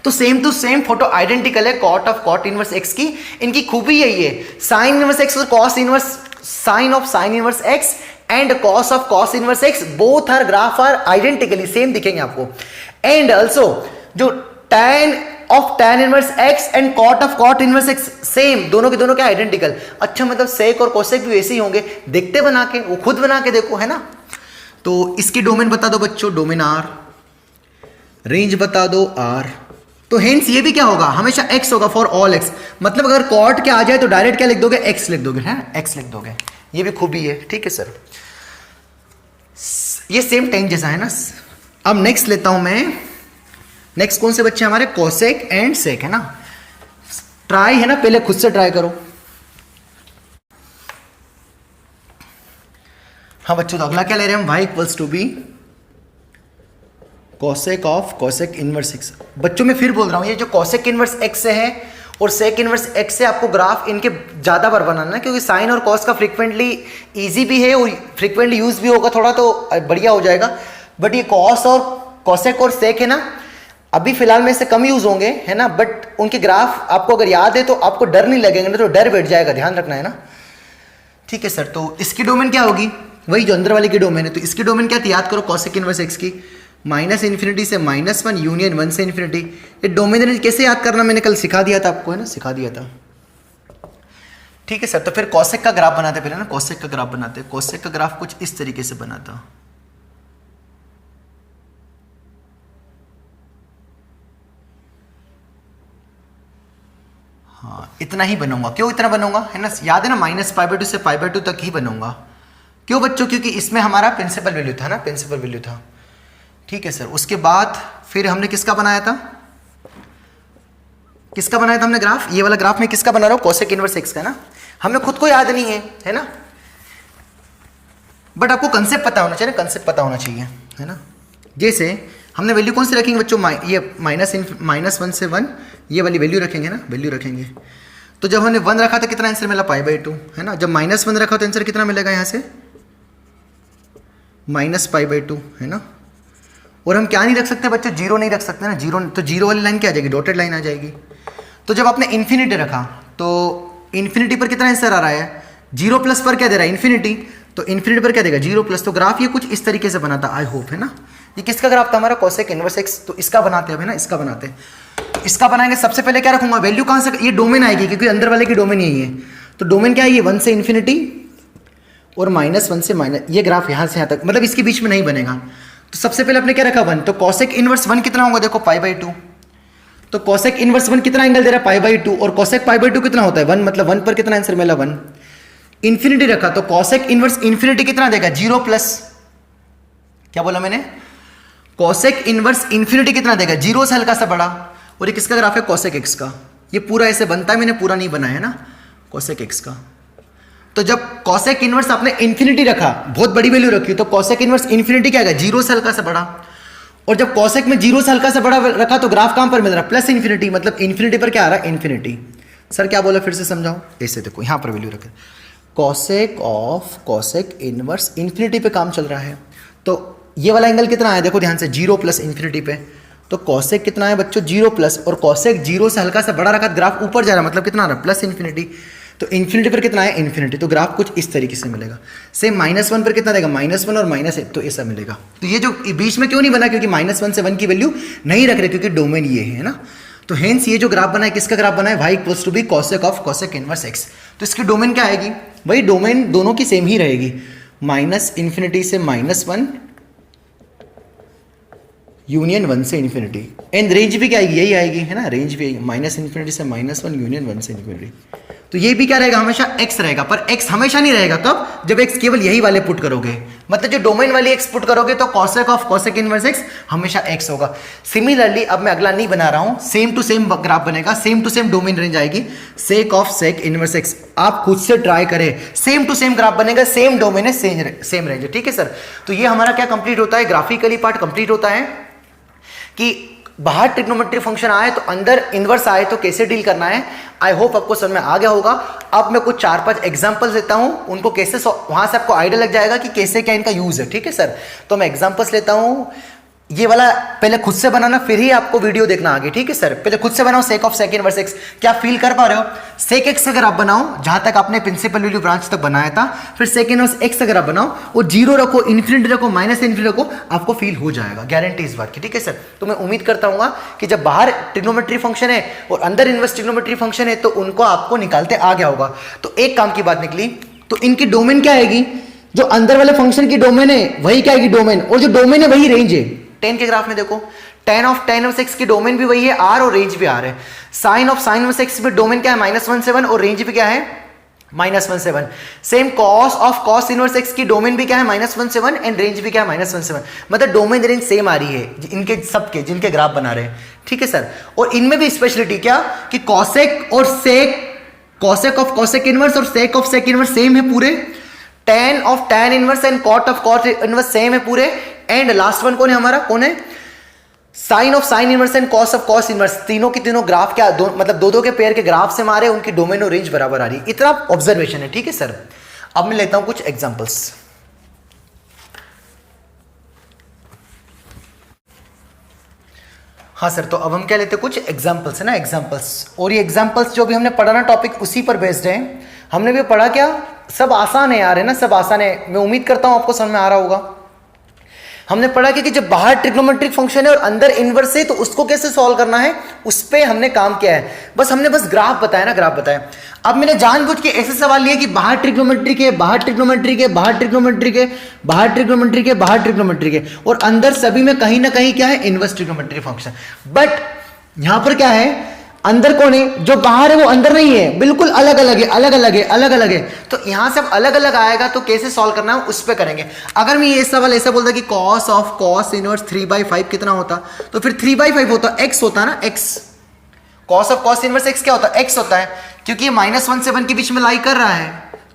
तो same to same photo identical है cot of cot inverse x की। इनकी खूबी यही है, साइन इनवर्स एक्स और cos inverse, sine of sine inverse x and cos of cos inverse x, both are graph are identically same दिखेंगे आपको। And also जो tan of tan inverse x and cot ऑफ cot इनवर्स x same, दोनों के दोनों क्या identical. अच्छा मतलब सेक और कोसेक भी वैसे ही होंगे, देखते बना के, वो खुद बना के देखो, है ना। तो इसकी डोमेन बता दो बच्चों, डोमेन आर, रेंज बता दो आर। तो हेंस ये भी क्या होगा, हमेशा एक्स होगा फॉर ऑल एक्स। मतलब अगर कॉट के आ जाए तो डायरेक्ट क्या लिख दोगे, एक्स लिख दोगे, है एक्स लिख दोगे। ये भी खूबी है, ठीक है सर। ये सेम टेन जैसा है ना। अब नेक्स्ट लेता हूं मैं, नेक्स्ट कौन से बच्चे हमारे, कोसेक एंड सेक, है ना। ट्राई है ना, पहले खुद से ट्राई करो। हाँ बच्चों, तो अगला क्या ले रहे हैं हम, y equals to be cosec of cosec inverse x. बच्चों मैं फिर बोल रहा हूं, ये जो कोसेक इनवर्स एक्स से है और सेक इनवर्स एक्स से आपको ग्राफ इनके ज़्यादा बार बनाना है, क्योंकि साइन और कॉस का फ्रीक्वेंटली ईजी भी है और फ्रीक्वेंटली यूज भी होगा थोड़ा, तो बढ़िया हो जाएगा। बट ये कॉस और कोसेक और सेक है ना, अभी फिलहाल में से कम यूज होंगे, है ना। बट उनके ग्राफ आपको अगर याद है तो आपको डर नहीं लगेगा, नहीं तो डर बैठ जाएगा, ध्यान रखना है ना। ठीक है सर, तो इसकी डोमेन क्या होगी, वही जो अंदर वाले की डोमेन है। तो इसकी डोमेन क्या थी, याद करो, कोसेक इनवर्स एक्स की -इन्फिनिटी से -1 यूनियन 1 से इन्फिनिटी। ये डोमेन रेंज कैसे याद करना मैंने कल सिखा दिया था आपको, है ना, सिखा दिया था। ठीक है सर, तो फिर कोसेक का ग्राफ बनाते पहले ना, कोसेक का ग्राफ बनाते। कोसेक का ग्राफ कुछ इस तरीके से बनाता। हाँ इतना ही बनाऊंगा। क्यों इतना बनाऊंगा, है ना, याद है ना, -π/2 से π/2 तक ही बनाऊंगा। क्यों बच्चों, क्योंकि इसमें हमारा प्रिंसिपल वैल्यू था ना, प्रिंसिपल वैल्यू था। ठीक है सर, उसके बाद फिर हमने किसका बनाया था, किसका बनाया था हमने ग्राफ, ये वाला ग्राफ में किसका बना रहा हूं, कोसेक इनवर्स एक्स का ना। हमें खुद को याद नहीं है ना, बट आपको कंसेप्ट पता होना चाहिए, कंसेप्ट पता होना चाहिए, है ना। जैसे हमने वैल्यू कौन सी रखेंगे बच्चों, ये -1 से 1, ये वाली वैल्यू रखेंगे ना, वैल्यू रखेंगे। तो जब हमने 1 रखा तो कितना आंसर मिला, π/2, है ना। जब -1 रखा तो आंसर कितना मिलेगा यहाँ से, -π/2, है ना। और हम क्या नहीं रख सकते बच्चों, जीरो नहीं रख सकते ना, जीरो, तो जीरो वाली लाइन क्या आ जाएगी, डॉटेड लाइन आ जाएगी। तो जब आपने इन्फिनिटी रखा तो इन्फिनिटी पर कितना आंसर आ रहा है, 0+ पर क्या दे रहा है, इन्फिनिटी, तो इन्फिनिटी पर क्या देगा, 0+। तो ग्राफ ये कुछ इस तरीके से बना था, आई होप, है ना। ये किसका ग्राफ था हमारा, कोसेक इनवर्स एक्स। तो इसका बनाते हैं, है ना, इसका बनाते हैं। इसका बनाएंगे, सबसे पहले क्या रखूंगा, वैल्यू कहां से, ये डोमेन आएगी, क्योंकि अंदर वाले की डोमेन यही है। तो डोमेन क्या है, ये 1 से इन्फिनिटी और -1 से माइनस, ये ग्राफ यहां से यहां तक, मतलब इसके बीच में नहीं बनेगा। तो सबसे पहले आपने क्या रखा, 1। तो कोसेक इनवर्स 1 कितना होगा, देखो π/2। तो कोसेक इनवर्स 1 कितना एंगल दे रहा है, π/2, और कोसेक π/2 कितना होता है, 1, मतलब 1 पर कितना आंसर मिला, 1। इन्फिनिटी रखा तो कोसेक इनवर्स इन्फिनिटी कितना देगा, 0+। क्या बोला मैंने, कोसेक इनवर्स इन्फिनिटी कितना देगा, 0 से हल्का सा बड़ा। और ये किसका ग्राफ है, कोसेक एक्स का। ये पूरा ऐसे बनता है, मैंने पूरा नहीं बनाया है ना, कोसेक एक्स का। तो जब कोसेक इनवर्स आपने इन्फिनिटी रखा, बहुत बड़ी वैल्यू रखी, तो कोसेक इनवर्स इन्फिनिटी क्या है, 0 से हल्का सा बड़ा। और जब कोसेक में 0 से हल्का सा बड़ा रखा तो ग्राफ कहां पर मिल रहा है, +इन्फिनिटी, मतलब इन्फिनिटी पर क्या आ रहा है, इन्फिनिटी। सर क्या बोला, फिर से समझाओ। ऐसे देखो यहां पर वैल्यू रखे, cosec of cosec inverse infinity पे काम चल रहा है। तो ये वाला एंगल कितना है, देखो ध्यान से, 0+ इन्फिनिटी पे। तो कोसेक कितना है बच्चों, 0+, और कोसेक 0 से हल्का सा बड़ा रखा, ग्राफ ऊपर जा रहा है, मतलब कितना आ रहा है, +इन्फिनिटी। तो इन्फिनिटी पर कितना है, इन्फिनिटी। तो ग्राफ कुछ इस तरीके से मिलेगा। सेम -1 पर कितना देगा, -1 और -1, तो ऐसा मिलेगा। तो ये जो बीच में क्यों नहीं बना, क्योंकि -1 से 1 की वैल्यू नहीं रख रहे, क्योंकि डोमेन ये है ना। तो हेंस ये जो ग्राफ बना है, किसका ग्राफ बना है, y equals to be cosec of cosec inverse x. तो इसकी डोमेन क्या आएगी, वही डोमेन दोनों की सेम ही रहेगी, -इन्फिनिटी से -1 यूनियन 1 से इन्फिनिटी। एंड रेंज भी क्या आएगी, यही आएगी, है ना, रेंज भी आएगी, -इन्फिनिटी से -1 यूनियन 1 से इन्फिनिटी। तो ये भी क्या रहेगा, हमेशा x रहेगा। पर x हमेशा नहीं रहेगा, कब, जब x केवल यही वाले पुट करोगे, मतलब जो डोमेन वाली x पुट करोगे, तो cosec of cosec inverse x हमेशा x होगा। सिमिलरली अब मैं अगला नहीं बना रहा हूं, सेम टू सेम ग्राफ बनेगा, same to same domain range आएगी, sec of sec inverse x। आप खुद से ट्राई करें, सेम टू सेम ग्राफ बनेगा, सेम डोमेन है, सेम रेंज है। ठीक है सर, तो ये हमारा क्या कंप्लीट होता है, ग्राफिकली पार्ट कंप्लीट होता है कि बाहर ट्रिग्नोमेट्री फंक्शन आए तो अंदर इनवर्स आए तो कैसे डील करना है। आई होप आपको समझ में आ गया होगा। अब मैं कुछ 4-5 एग्जांपल्स देता हूं, उनको कैसे वहां से आपको आइडिया लग जाएगा कि कैसे क्या इनका यूज है। ठीक है सर, तो मैं एग्जांपल्स लेता हूं। ये वाला पहले खुद से बनाना, फिर ही आपको वीडियो देखना आगे। ठीक है सर, पहले खुद से बनाओ sec of sec inverse x. क्या फील कर पा रहे हो, सेक एक्स अगर आप बनाओ, जहां तक आपने प्रिंसिपल वैल्यू ब्रांच तक बनाया था, फिर सेक इनवर्स एक्स अगर आप बनाओ और 0 रखो, इन्फिनिटी रखो, -इन्फिनिटी रखो, आपको फील हो जाएगा, गारंटी इस बात की। ठीक है सर, तो मैं उम्मीद करता हूँ कि जब बाहर ट्रिग्नोमेट्री फंक्शन है और अंदर इनवर्स ट्रिग्नोमेट्री फंक्शन है तो उनको आपको निकालते आ गया होगा। तो एक काम की बात निकली, तो इनकी डोमेन क्या आएगी, जो अंदर वाले फंक्शन की डोमेन है वही क्या है डोमेन, और जो डोमेन है वही रेंज है। टेन के ग्राफ में देखो tan of tan inverse x की डोमेन भी वही है r और रेंज भी r है। sin of sin inverse x में डोमेन क्या है -17 और रेंज भी क्या है -17। Same cos of cos inverse x की डोमेन भी क्या है -17 एंड रेंज भी क्या है -17। मतलब डोमेन रेंज सेम आ रही है इनके सबके जिनके ग्राफ बना रहे हैं, ठीक है सर। और इनमें भी स्पेशलिटी क्या कि cosec और sec, cosec of cosec inverse और sec of sec inverse same है पूरे, tan of tan inverse and cot ऑफ cot इनवर्स सेम है पूरे, एंड लास्ट वन कौन है हमारा, कौन है sine of sine inverse and cos of cos inverse. तीनों की तीनों ग्राफ क्या मतलब दो के पेयर के ग्राफ से मारे उनकी डोमेन और रेंज बराबर आ रही है। इतना ऑब्जर्वेशन है, ठीक है सर। अब मैं लेता हूं कुछ एग्जांपल्स। हाँ सर, तो अब हम क्या लेते हैं कुछ एग्जांपल्स है ना, एग्जांपल्स। और ये एग्जांपल्स जो भी हमने पढ़ा ना टॉपिक उसी पर बेस्ड है। हमने भी पढ़ा क्या, सब आसान है यार, है ना, सब आसान है। मैं उम्मीद करता हूं आपको समझ में आ रहा होगा। हमने पढ़ा कि जब बाहर ट्रिग्नोमेट्रिक फंक्शन है और अंदर इनवर्स है तो उसको कैसे सॉल्व करना है, उस पे हमने काम किया है। हमने बस ग्राफ बताया ना, ग्राफ बताया। अब मैंने जानबूझ के ऐसे सवाल लिए कि बाहर ट्रिग्नोमेट्रिक है, बाहर ट्रिग्नोमेट्रिक है, बाहर ट्रिग्नोमेट्रिक है, बाहर ट्रिग्नोमेट्रिक है, बाहर ट्रिग्नोमेट्रिक है, और अंदर सभी में कहीं ना कहीं क्या है, इनवर्स ट्रिग्नोमेट्रिक फंक्शन। बट यहां पर क्या है, अंदर कौन है, जो बाहर है वो अंदर नहीं है, बिल्कुल अलग अलग है, अलग अलग है, अलग अलग है। तो यहां से अलग अलग आएगा तो कैसे सॉल्व करना है उस पे करेंगे। अगर मैं ये सवाल ऐसा बोलता कि cos ऑफ cos इनवर्स 3/5 कितना होता, तो फिर 3/5 होता, x होता ना, x। cos of cos inverse x क्या होता है, x होता है, क्योंकि ये -1 के बीच में लाई कर रहा है,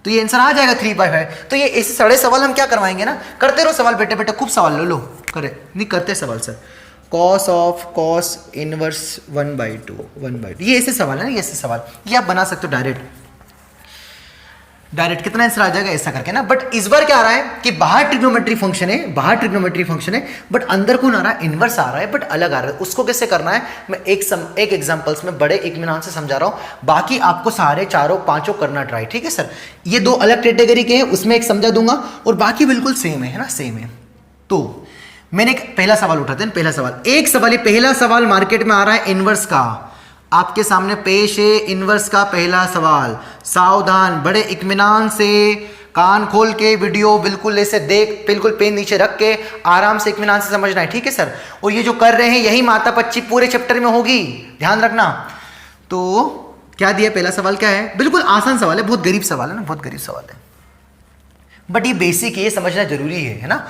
तो ये आंसर आ जाएगा 3/5। तो ये ऐसे सारे सवाल हम क्या करवाएंगे ना, करते रहो सवाल, बेटे बेटे खूब सवाल लो करे नहीं करते सवाल sir. cos of cos inverse 1/2 ये ऐसे सवाल है ना, ये ऐसे सवाल ये आप बना सकते हो डायरेक्ट कितना आंसर आ जाएगा ऐसा करके ना। बट इस बार क्या आ रहा है कि बाहर ट्रिग्नोमेट्री फंक्शन है, बाहर ट्रिग्नोमेट्री फंक्शन है, बट अंदर कौन आ रहा है, इनवर्स आ रहा है, बट अलग आ रहा है। उसको कैसे करना है मैं एक एग्जांपल्स में बड़े इत्मीनान से समझा रहा हूं, बाकी आपको सारे चारों पांचों करना ट्राई, ठीक है सर। ये दो अलग कैटेगरी के हैं, उसमें एक समझा दूंगा और बाकी बिल्कुल सेम है ना, सेम है। तो मैंने एक पहला सवाल उठाते हैं, पहला सवाल, एक सवाल, ये पहला सवाल मार्केट में आ रहा है इनवर्स का, आपके सामने पेश है इनवर्स का पहला सवाल। सावधान, बड़े इत्मीनान से कान खोल के वीडियो बिल्कुल ऐसे देख, बिल्कुल पेन नीचे रख के आराम से इत्मीनान से समझना है, ठीक है सर। और ये जो कर रहे हैं यही माता पच्ची पूरे चैप्टर में होगी, ध्यान रखना। तो क्या दिया, पहला सवाल क्या है, बिल्कुल आसान सवाल है, बहुत गरीब सवाल है ना, बहुत गरीब सवाल है, बट ये बेसिक है, ये समझना जरूरी है ना।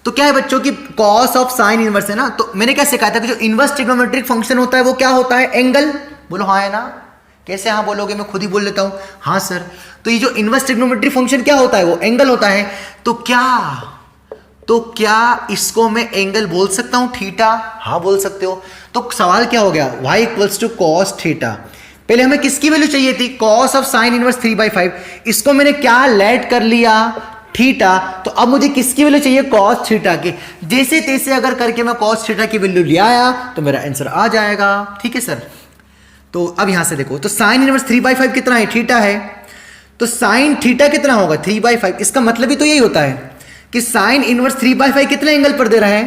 तो क्या है बच्चों की cos ऑफ साइन इनवर्स है ना, तो मैंने क्या सिखाया था कि जो इनवर्स ट्रिग्नोमेट्रिक फंक्शन होता है वो क्या होता है, एंगल। बोलो हाँ है ना, कैसे हाँ बोलोगे, मैं खुद ही बोल लेता हूं, हाँ सर। तो ये जो इनवर्स ट्रिग्नोमेट्रिक फंक्शन क्या होता है, वो एंगल होता है। तो क्या इसको मैं एंगल बोल सकता हूं थीटा, हाँ बोल सकते हो। तो सवाल क्या हो गया, y = cos थीटा। पहले हमें किसकी वैल्यू चाहिए थी, cos ऑफ साइन इनवर्स 3/5, इसको मैंने क्या लेट कर लिया, थीटा। तो अब मुझे किसकी वैल्यू चाहिए, cos थीटा की। जैसे तैसे अगर करके मैं cos थीटा की वैल्यू ले आया तो मेरा आंसर आ जाएगा, ठीक है सर। तो अब यहां से देखो, तो साइन इनवर्स 3/5 कितना है, थीटा है, तो साइन थीटा कितना होगा 3/5। इसका मतलब ही तो यही होता है कि साइन इनवर्स 3/5 कितने एंगल पर दे रहा है,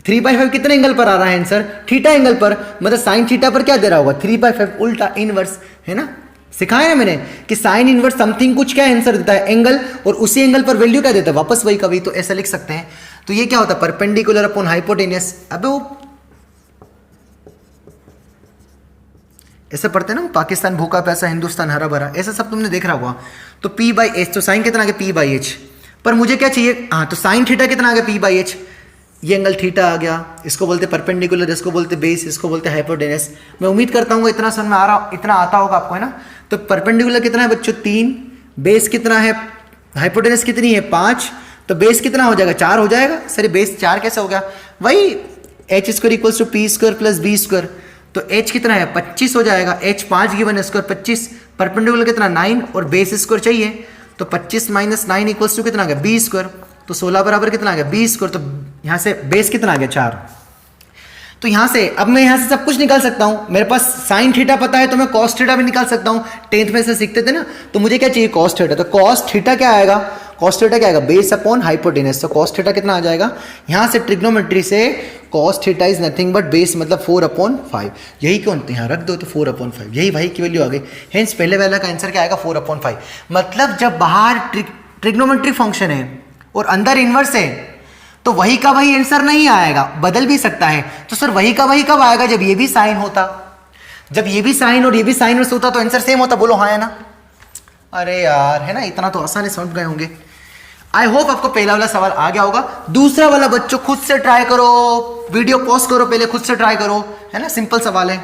3/5 कितने एंगल पर आ रहा है आंसर, थीटा एंगल पर। मतलब साइन थीटा पर क्या दे रहा होगा, 3/5 उल्टा इनवर्स, है ना। सिखाया ना मैंने कि साइन इनवर्स समथिंग कुछ क्या आंसर देता है, एंगल, और उसी एंगल पर वैल्यू क्या देता है, वापस वही कभी। तो ऐसा लिख सकते हैं। तो ये क्या होता है, परपेंडिकुलर अपॉन हाइपोटेनियस। अब वो ऐसे पढ़ते हैं ना, पाकिस्तान भूखा प्यासा हिंदुस्तान हरा भरा, ऐसा सब तुमने देख रहा होगा। तो p/h, तो साइन कितना आ गया, p/h। पर मुझे क्या चाहिए, हाँ, तो साइन थीटा कितना आ गया, p/h। ये एंगल थीटा आ गया, इसको बोलते परपेंडिकुलर, इसको बोलते बेस, इसको बोलते हाइपोटेनस। मैं उम्मीद करता हूँ इतना समझ में आ रहा, इतना आता होगा आपको, है ना। तो परपेंडिकुलर कितना है बच्चों, 3, बेस कितना है, हाइपोटेनस कितनी है, 5, तो बेस कितना हो जाएगा, 4 हो जाएगा। सर बेस 4 कैसे हो गया, वही h² = p² + b²। तो h कितना है, 25 हो जाएगा, h 5 गिवन है, स्क्वायर 25, परपेंडिकुलर कितना 9 और बेस स्क्वायर चाहिए, तो 25 - 9 = कितना आ गया, b²। तो 16 बराबर कितना आ गया, b²। तो यहां से बेस कितना आ गया, 4। तो यहां से अब मैं यहां से सब कुछ निकाल सकता हूं, मेरे पास साइन थीटा पता है तो मैं cos थीटा भी निकाल सकता हूं, 10th में से सीखते थे ना। तो मुझे क्या चाहिए, cos थीटा। तो cos थीटा क्या आएगा, cos थीटा क्या आएगा, बेस अपॉन हाइपोटेनस। तो cos थीटा कितना आ जाएगा, यहां से ट्रिग्नोमेट्री से cos theta is nothing but base, मतलब 4/5। यही क्यों यहां रख दो, तो 4/5 यही भाई की वैल्यू आ गई। हेंस पहले वाला का आंसर क्या आएगा, 4/5। मतलब जब बाहर ट्रिग्नोमेट्रिक फंक्शन है और अंदर इनवर्स है, तो वही का वही आंसर नहीं आएगा, बदल भी सकता है। तो सर वही का वही कब आएगा? जब ये भी साइन होता, जब ये भी साइन और ये भी साइन होता तो आंसर सेम होता। बोलो हाँ है ना? अरे यार है ना, इतना तो आसानी समझ गए होंगे। आई होप आपको पहला वाला सवाल आ गया होगा। दूसरा वाला बच्चों खुद से ट्राई करो, वीडियो पॉज करो, पहले खुद से ट्राई करो, है ना, सिंपल सवाल है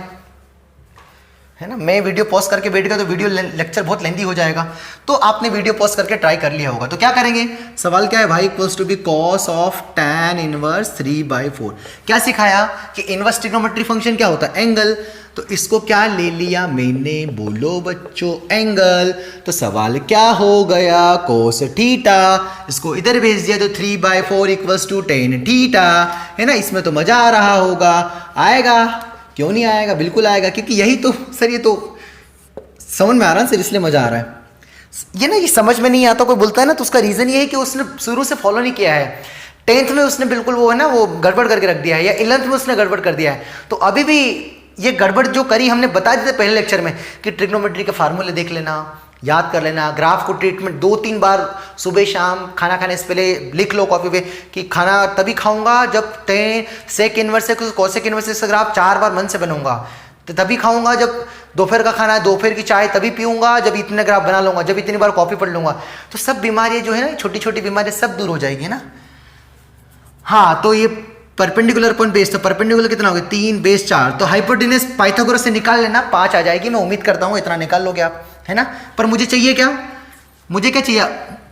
ना। मैं वीडियो पॉज करके बैठ गया तो वीडियो लेक्चर बहुत लेंथी हो जाएगा, तो आपने वीडियो पॉज करके ट्राई कर लिया होगा। तो क्या करेंगे, सवाल क्या है भाई, equals to be cos of tan inverse 3/4। क्या सिखाया कि इनवर्स ट्रिग्नोमेट्री फंक्शन क्या होता है? एंगल। तो इसको क्या ले लिया मैंने, बोलो बच्चों, एंगल। तो सवाल क्या हो गया, कोस थीटा। इसको इधर भेज दिया तो 3/4 इक्वल्स टू tan थीटा, है ना। इसमें तो मजा आ रहा होगा, आएगा, क्यों नहीं आएगा, बिल्कुल आएगा, क्योंकि यही तो सर, ये तो समझ में आ रहा है सर, इसलिए मजा आ रहा है। ये ना, ये समझ में नहीं आता कोई बोलता है ना, तो उसका रीजन ये है कि उसने शुरू से फॉलो नहीं किया है। 10th में उसने बिल्कुल वो है ना, वो गड़बड़ करके रख दिया है, या 11th में उसने गड़बड़ कर दिया है। तो अभी भी ये गड़बड़ जो करी हमने बता दी थी पहले लेक्चर में कि ट्रिग्नोमेट्री के फार्मूले देख लेना, याद कर लेना, ग्राफ को ट्रीटमेंट 2-3 बार सुबह शाम खाना खाने से पहले लिख लो कॉपी पे कि खाना तभी खाऊंगा जब सेक इनवर्स से कोसेक इनवर्स से ग्राफ 4 बार मन से बनाऊंगा, तो तभी खाऊंगा जब दोपहर का खाना है, दोपहर की चाय तभी पीऊंगा जब इतने ग्राफ बना लूंगा, जब इतनी बार कॉफी पढ़ लूंगा। तो सब बीमारियां जो है ना, छोटी छोटी बीमारियां सब दूर हो जाएगी ना। हाँ, तो ये परपेंडिकुलर अपॉन बेस, तो परपेंडिकुलर कितना हो गया, 3 बेस 4। तो हाइपोटेनस पाइथागोरस से निकाल लेना, 5 आ जाएगी। मैं उम्मीद करता हूँ इतना निकाल लोगे आप, है ना। पर मुझे चाहिए क्या, मुझे क्या चाहिए,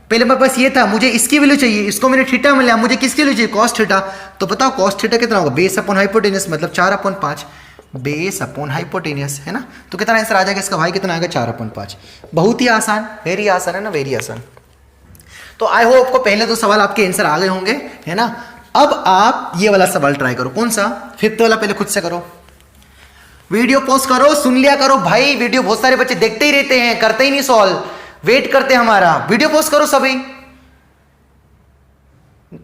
पहले मेरे पास ये था, मुझे इसकी वैल्यू चाहिए, इसको मैंने थीटा में लिया, मुझे किसकी वैल्यू चाहिए, कॉस थीटा। तो बताओ कॉस थीटा कितना होगा, बेस अपॉन हाइपोटेनस, मतलब 4/5, बेस अपॉन हाइपोटेनस, है ना। तो कितना आंसर आ जाएगा इसका भाई, कितना आएगा, 4/5। बहुत ही आसान, वेरी आसान है ना, वेरी आसान। तो आई होप आपको पहले 2 सवाल आपके आंसर आ गए होंगे, है ना। अब आप ये वाला सवाल ट्राई करो, कौन सा, 5th वाला, पहले खुद से करो, वीडियो पोस्ट करो, सुन लिया करो भाई। वीडियो बहुत सारे बच्चे देखते ही रहते हैं, करते ही नहीं सॉल्व, वेट करते हैं हमारा। वीडियो पोस्ट करो सभी,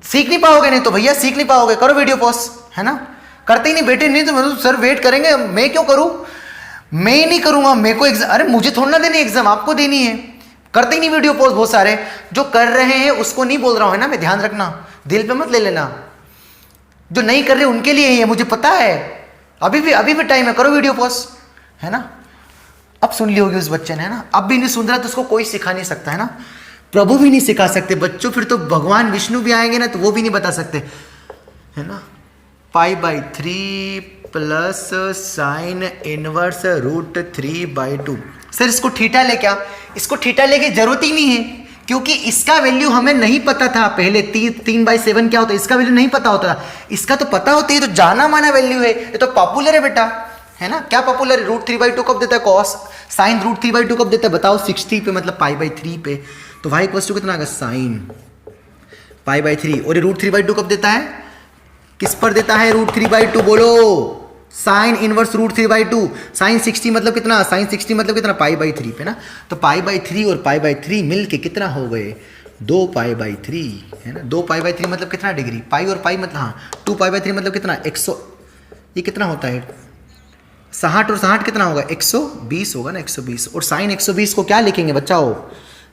सीख नहीं पाओगे, नहीं तो भैया सीख नहीं पाओगे, करो वीडियो पोस्ट, है ना। करते ही नहीं, बेटे नहीं तो सर वेट करेंगे, मैं क्यों करूं, मैं ही नहीं करूंगा, मेरे को एग्जाम, अरे मुझे थोड़ा ना देनी एग्जाम, आपको देनी है। करते ही नहीं वीडियो पोस्ट, बहुत सारे जो कर रहे हैं उसको नहीं बोल रहा हूं, है ना, मैं, ध्यान रखना, दिल पे मत ले लेना। जो नहीं कर रहे उनके लिए ही है, मुझे पता है, अभी भी टाइम है, करो वीडियो पोस्ट, है ना। अब सुन ली होगी उस बच्चे ने, है ना। अब भी नहीं सुन रहा तो उसको कोई सिखा नहीं सकता, है ना। प्रभु भी नहीं सिखा सकते बच्चों, फिर तो भगवान विष्णु भी आएंगे ना तो वो भी नहीं बता सकते, है ना। π/3 प्लस साइन इनवर्स √3/2। सर इसको थीटा ले, क्या इसको थीटा लेके जरूरत ही नहीं है, क्योंकि इसका वैल्यू हमें नहीं पता था पहले। 3/7 क्या होता है, इसका वैल्यू नहीं पता होता था, इसका तो पता होता है, तो जाना माना वैल्यू है, ये तो पॉपुलर है बेटा, है ना। क्या पॉपुलर है, √3/2 कब देता है, कॉस साइन √3/2 कब देता है, बताओ, 60 पे, मतलब π/3 पे। तो y इक्वल्स टू कितना आएगा, साइन π/3। और ये √3/2 कब देता है, किस पर देता है, √3/2, बोलो, साइन इनवर्स √3/2। साइन 60 मतलब कितना, साइन 60 मतलब कितना, π/3 पे ना। तो π/3 और π/3 मिल के कितना हो गए, 2π/3, है ना। 2π/3 मतलब कितना डिग्री, पाई और पाई मतलब, हाँ, 2π/3 मतलब कितना, 100, ये कितना होता है, 60 और 60 कितना होगा, 120 होगा ना, 120। और साइन 120 को क्या लिखेंगे बच्चाओ,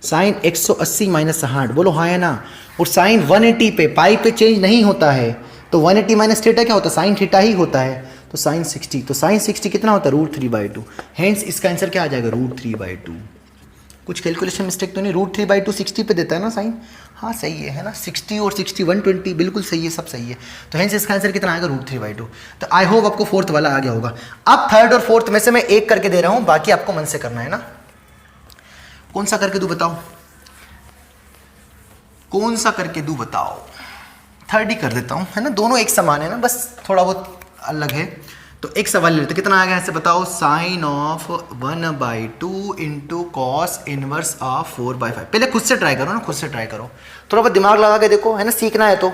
साइन 180 - 60, बोलो हाँ है ना। और साइन 180 पे, पाई पे चेंज नहीं होता है, तो 180 माइनस थीटा क्या होता है, साइन थीटा ही होता है। तो साइन 60, तो साइन 60 कितना होता है, √3/2। हेंस इसका आंसर क्या आ जाएगा, √3/2। कुछ कैलकुलेशन मिस्टेक तो नहीं, √3/2 60 पे देता है ना साइन, हाँ सही है ना। 60 और 60 120 बिल्कुल सही है, सब सही है। तो हेंस इसका आंसर कितना आएगा, √3/2। तो आई होप आपको 4th वाला आ गया होगा। अब 3rd और 4th में से मैं एक करके दे रहा हूं, बाकी आपको मन से करना है ना। कौन सा करके दूं बताओ, कौन सा करके दूं बताओ, 3rd ही कर देता हूं, है ना। दोनों एक समान है ना, बस थोड़ा बहुत अलग है। तो एक सवाल ले लेते, कितना आ गया ऐसे बताओ, sine of 1/2 into cos inverse of 4/5। पहले खुद से ट्राई करो ना, खुद से ट्राई करो, थोड़ा बहुत दिमाग लगा के देखो, है ना, सीखना है तो,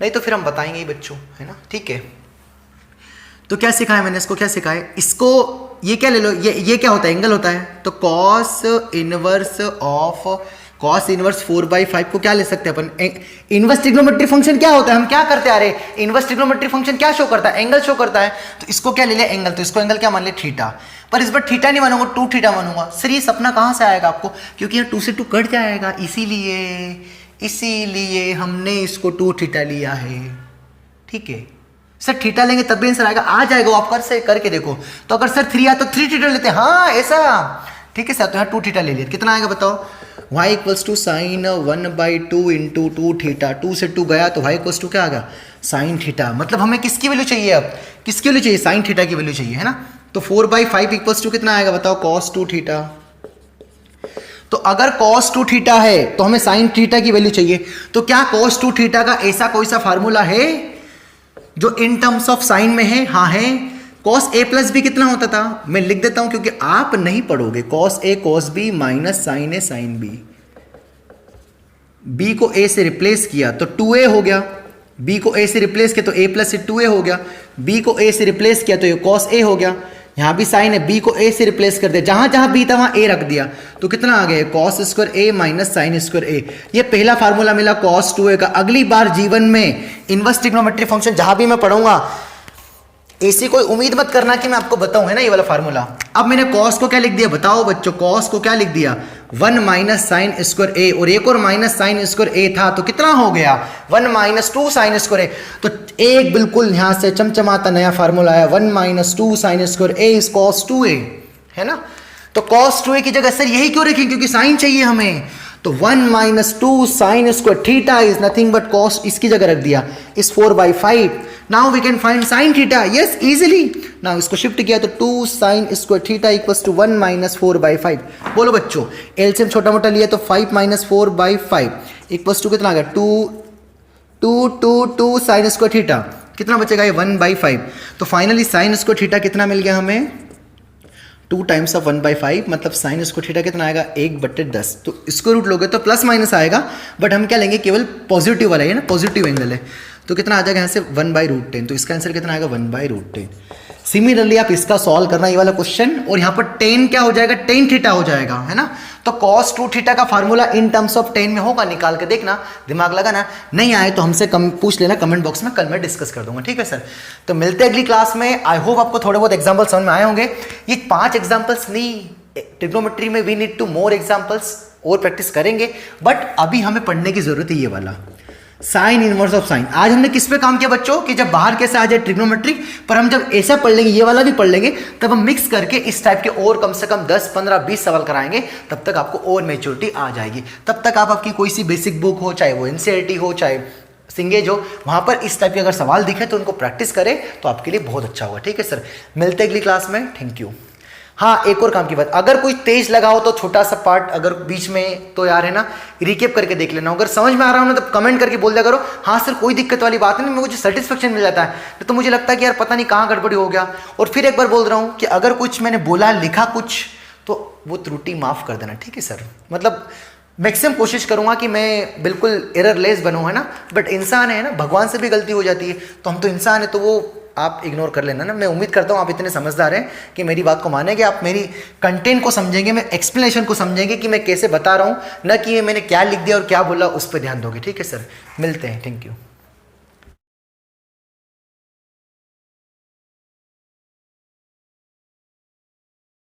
नहीं तो फिर हम बताएंगे ही बच्चों, है ना, ठीक है। तो क्या सिखाया मैंने, इसको क्या सिखाया, इसको ये क्या ले लो, ये क्या होता है, एंगल होता है। तो cos inverse of cos inverse 4/5 को क्या ले सकते हैं अपन, इनवर्स ट्रिग्नोमेट्री फंक्शन क्या होता है, हम क्या करते आ रहे, इनवर्स ट्रिग्नोमेट्री फंक्शन क्या शो करता है, एंगल शो करता है। तो इसको क्या ले लिया, एंगल, तो इसको एंगल क्या मान लिया, थीटा। पर इस बार थीटा नहीं मानूंगा, 2 थीटा मानूंगा। सर ये सपना कहां से आएगा आपको, क्योंकि यहाँ 2 से 2 कट जाएगा, इसीलिए हमने इसको 2 थीटा लिया है। ठीक है सर, थीटा लेंगे तब भी आंसर आएगा, आ जाएगा, आप करके देखो। तो अगर सर 3 आया तो 3 थीटा लेते हैं, हाँ ऐसा। ठीक है सर, तो यहाँ 2 थीटा ले लिया, कितना आएगा बताओ, y equals to sine 1/2 into 2 theta, 2 से 2 गया तो y इक्वल्स टू क्या आ गया, साइन थीटा। मतलब हमें किसकी वैल्यू चाहिए, अब किसकी वैल्यू चाहिए, साइन थीटा की वैल्यू चाहिए, है ना। तो 4/5 इक्वल्स टू कितना आएगा बताओ, cos 2 थीटा। तो अगर cos 2 थीटा है तो हमें साइन थीटा की वैल्यू चाहिए। तो क्या cos 2 थीटा का ऐसा कोई सा फार्मूला है जो इन टर्म्स ऑफ साइन में है, हाँ है। cos a प्लस बी कितना होता था, मैं लिख देता हूं क्योंकि आप नहीं पढ़ोगे, cos a cos b minus sine a sine b। b को a से रिप्लेस किया तो 2a हो गया, b को a से रिप्लेस किया तो a प्लस 2a हो गया, b को a से रिप्लेस किया तो ये cos a हो गया। यहां भी साइन है, b को a से रिप्लेस कर दिया, जहां जहां b था वहां a रख दिया, तो कितना आ गया, cos square a minus sine square a। ये पहला फार्मूला मिला cos 2a का। अगली बार जीवन में इनवर्स ट्रिग्नोमेट्री फंक्शन जहां भी मैं पढ़ूंगा, ऐसी कोई उम्मीद मत करना कि मैं आपको बताऊं, है ना, ये वाला फार्मूला। अब मैंने cos को क्या लिख दिया बताओ बच्चों, cos को क्या लिख दिया, 1 माइनस साइन स्क्वायर a, और एक और माइनस साइन स्क्वायर a था, तो कितना हो गया, 1 माइनस 2 साइन स्क्वायर a। तो एक बिल्कुल यहां से चमचमाता नया फार्मूला आया, 1 minus 2 sine square a is cos 2a, है ना। तो cos 2a की जगह सर यही क्यों रखें, क्योंकि साइन चाहिए हमें। तो 1 minus 2 sine square theta is nothing but cos, इसकी जगह रख दिया इस 4/5। Now we can find sine theta, yes easily. Now इसको शिफ्ट किया तो 2 sine square theta equals to 1 minus 4/5। बोलो बच्चों, एलसीएम छोटा मोटा लिया तो 5 माइनस 4/5 इक्वल्स टू कितना आ गया, 2 साइन स्क्वायर थीटा, कितना बचेगा ये 1/5। तो फाइनली साइन स्क्वायर थीटा कितना मिल गया हमें, 2 टाइम्स ऑफ 1/5, मतलब साइन स्क्वायर थीटा कितना आएगा, 1/10। तो इसको रूट लोगे तो प्लस माइनस आएगा, बट हम क्या लेंगे, केवल पॉजिटिव वाला है ना, पॉजिटिव एंगल है। तो कितना आ जाएगा यहाँ से 1/√10, तो इसका आंसर कितना आएगा 1/√10। सिमिलरली आप इसका सॉल्व करना ये वाला क्वेश्चन, और यहाँ पर 10 क्या हो जाएगा, 10 थीटा हो जाएगा, है ना। तो cos 2 थीटा का फार्मूला इन टर्म्स ऑफ 10 में होगा, निकाल के देखना, दिमाग लगाना, नहीं आए तो हमसे पूछ लेना कमेंट बॉक्स में, कल मैं डिस्कस कर दूंगा, ठीक है सर। तो मिलते हैं अगली क्लास में। आई होप आपको थोड़े बहुत एग्जाम्पल समझ में आए होंगे। ये 5 एग्जाम्पल्स नहीं, ट्रिग्नोमेट्री में we need to more examples, और प्रैक्टिस करेंगे, बट अभी हमें पढ़ने की जरूरत है ये वाला साइन इनवर्स ऑफ साइन। आज हमने किस पे काम किया बच्चों, कि जब बाहर कैसे आ जाए ट्रिग्नोमेट्रिक, पर हम जब ऐसा पढ़ लेंगे, ये वाला भी पढ़ लेंगे, तब हम मिक्स करके इस टाइप के और कम से कम 10, 15, 20 सवाल कराएंगे, तब तक आपको और मेच्योरिटी आ जाएगी। तब तक आप आपकी कोई सी बेसिक बुक हो, चाहे वो एनसीईआरटी हो, चाहे सिंगेज हो, वहां पर इस टाइप के अगर सवाल दिखे तो उनको प्रैक्टिस करें, तो आपके लिए बहुत अच्छा होगा, ठीक है सर। मिलते हैं अगली क्लास में, थैंक यू। हाँ, एक और काम की बात, अगर कोई तेज लगा हो तो छोटा सा पार्ट अगर बीच में, तो यार है ना, रिकेप करके देख लेना। अगर समझ में आ रहा हो ना तो कमेंट करके बोल दिया करो, हाँ सर कोई दिक्कत वाली बात नहीं, मुझे सेटिस्फेक्शन मिल जाता है। तो मुझे लगता है कि यार पता नहीं कहाँ गड़बड़ी हो गया। और फिर एक बार बोल रहा हूँ कि अगर कुछ मैंने बोला, लिखा कुछ, तो वो त्रुटि माफ कर देना, ठीक है सर। मतलब मैक्सिमम कोशिश करूंगा कि मैं बिल्कुल एररलेस बनूं, है ना। बट इंसान है ना, भगवान से भी गलती हो जाती है, तो हम तो इंसान है, तो वो आप इग्नोर कर लेना ना। मैं उम्मीद करता हूँ आप इतने समझदार हैं कि मेरी बात को मानेंगे, आप मेरी कंटेंट को समझेंगे, मैं एक्सप्लेनेशन को समझेंगे कि मैं कैसे बता रहा हूँ, ना कि मैंने क्या लिख दिया और क्या बोला, उस पर ध्यान दोगे, ठीक है सर। मिलते हैं, थैंक यू।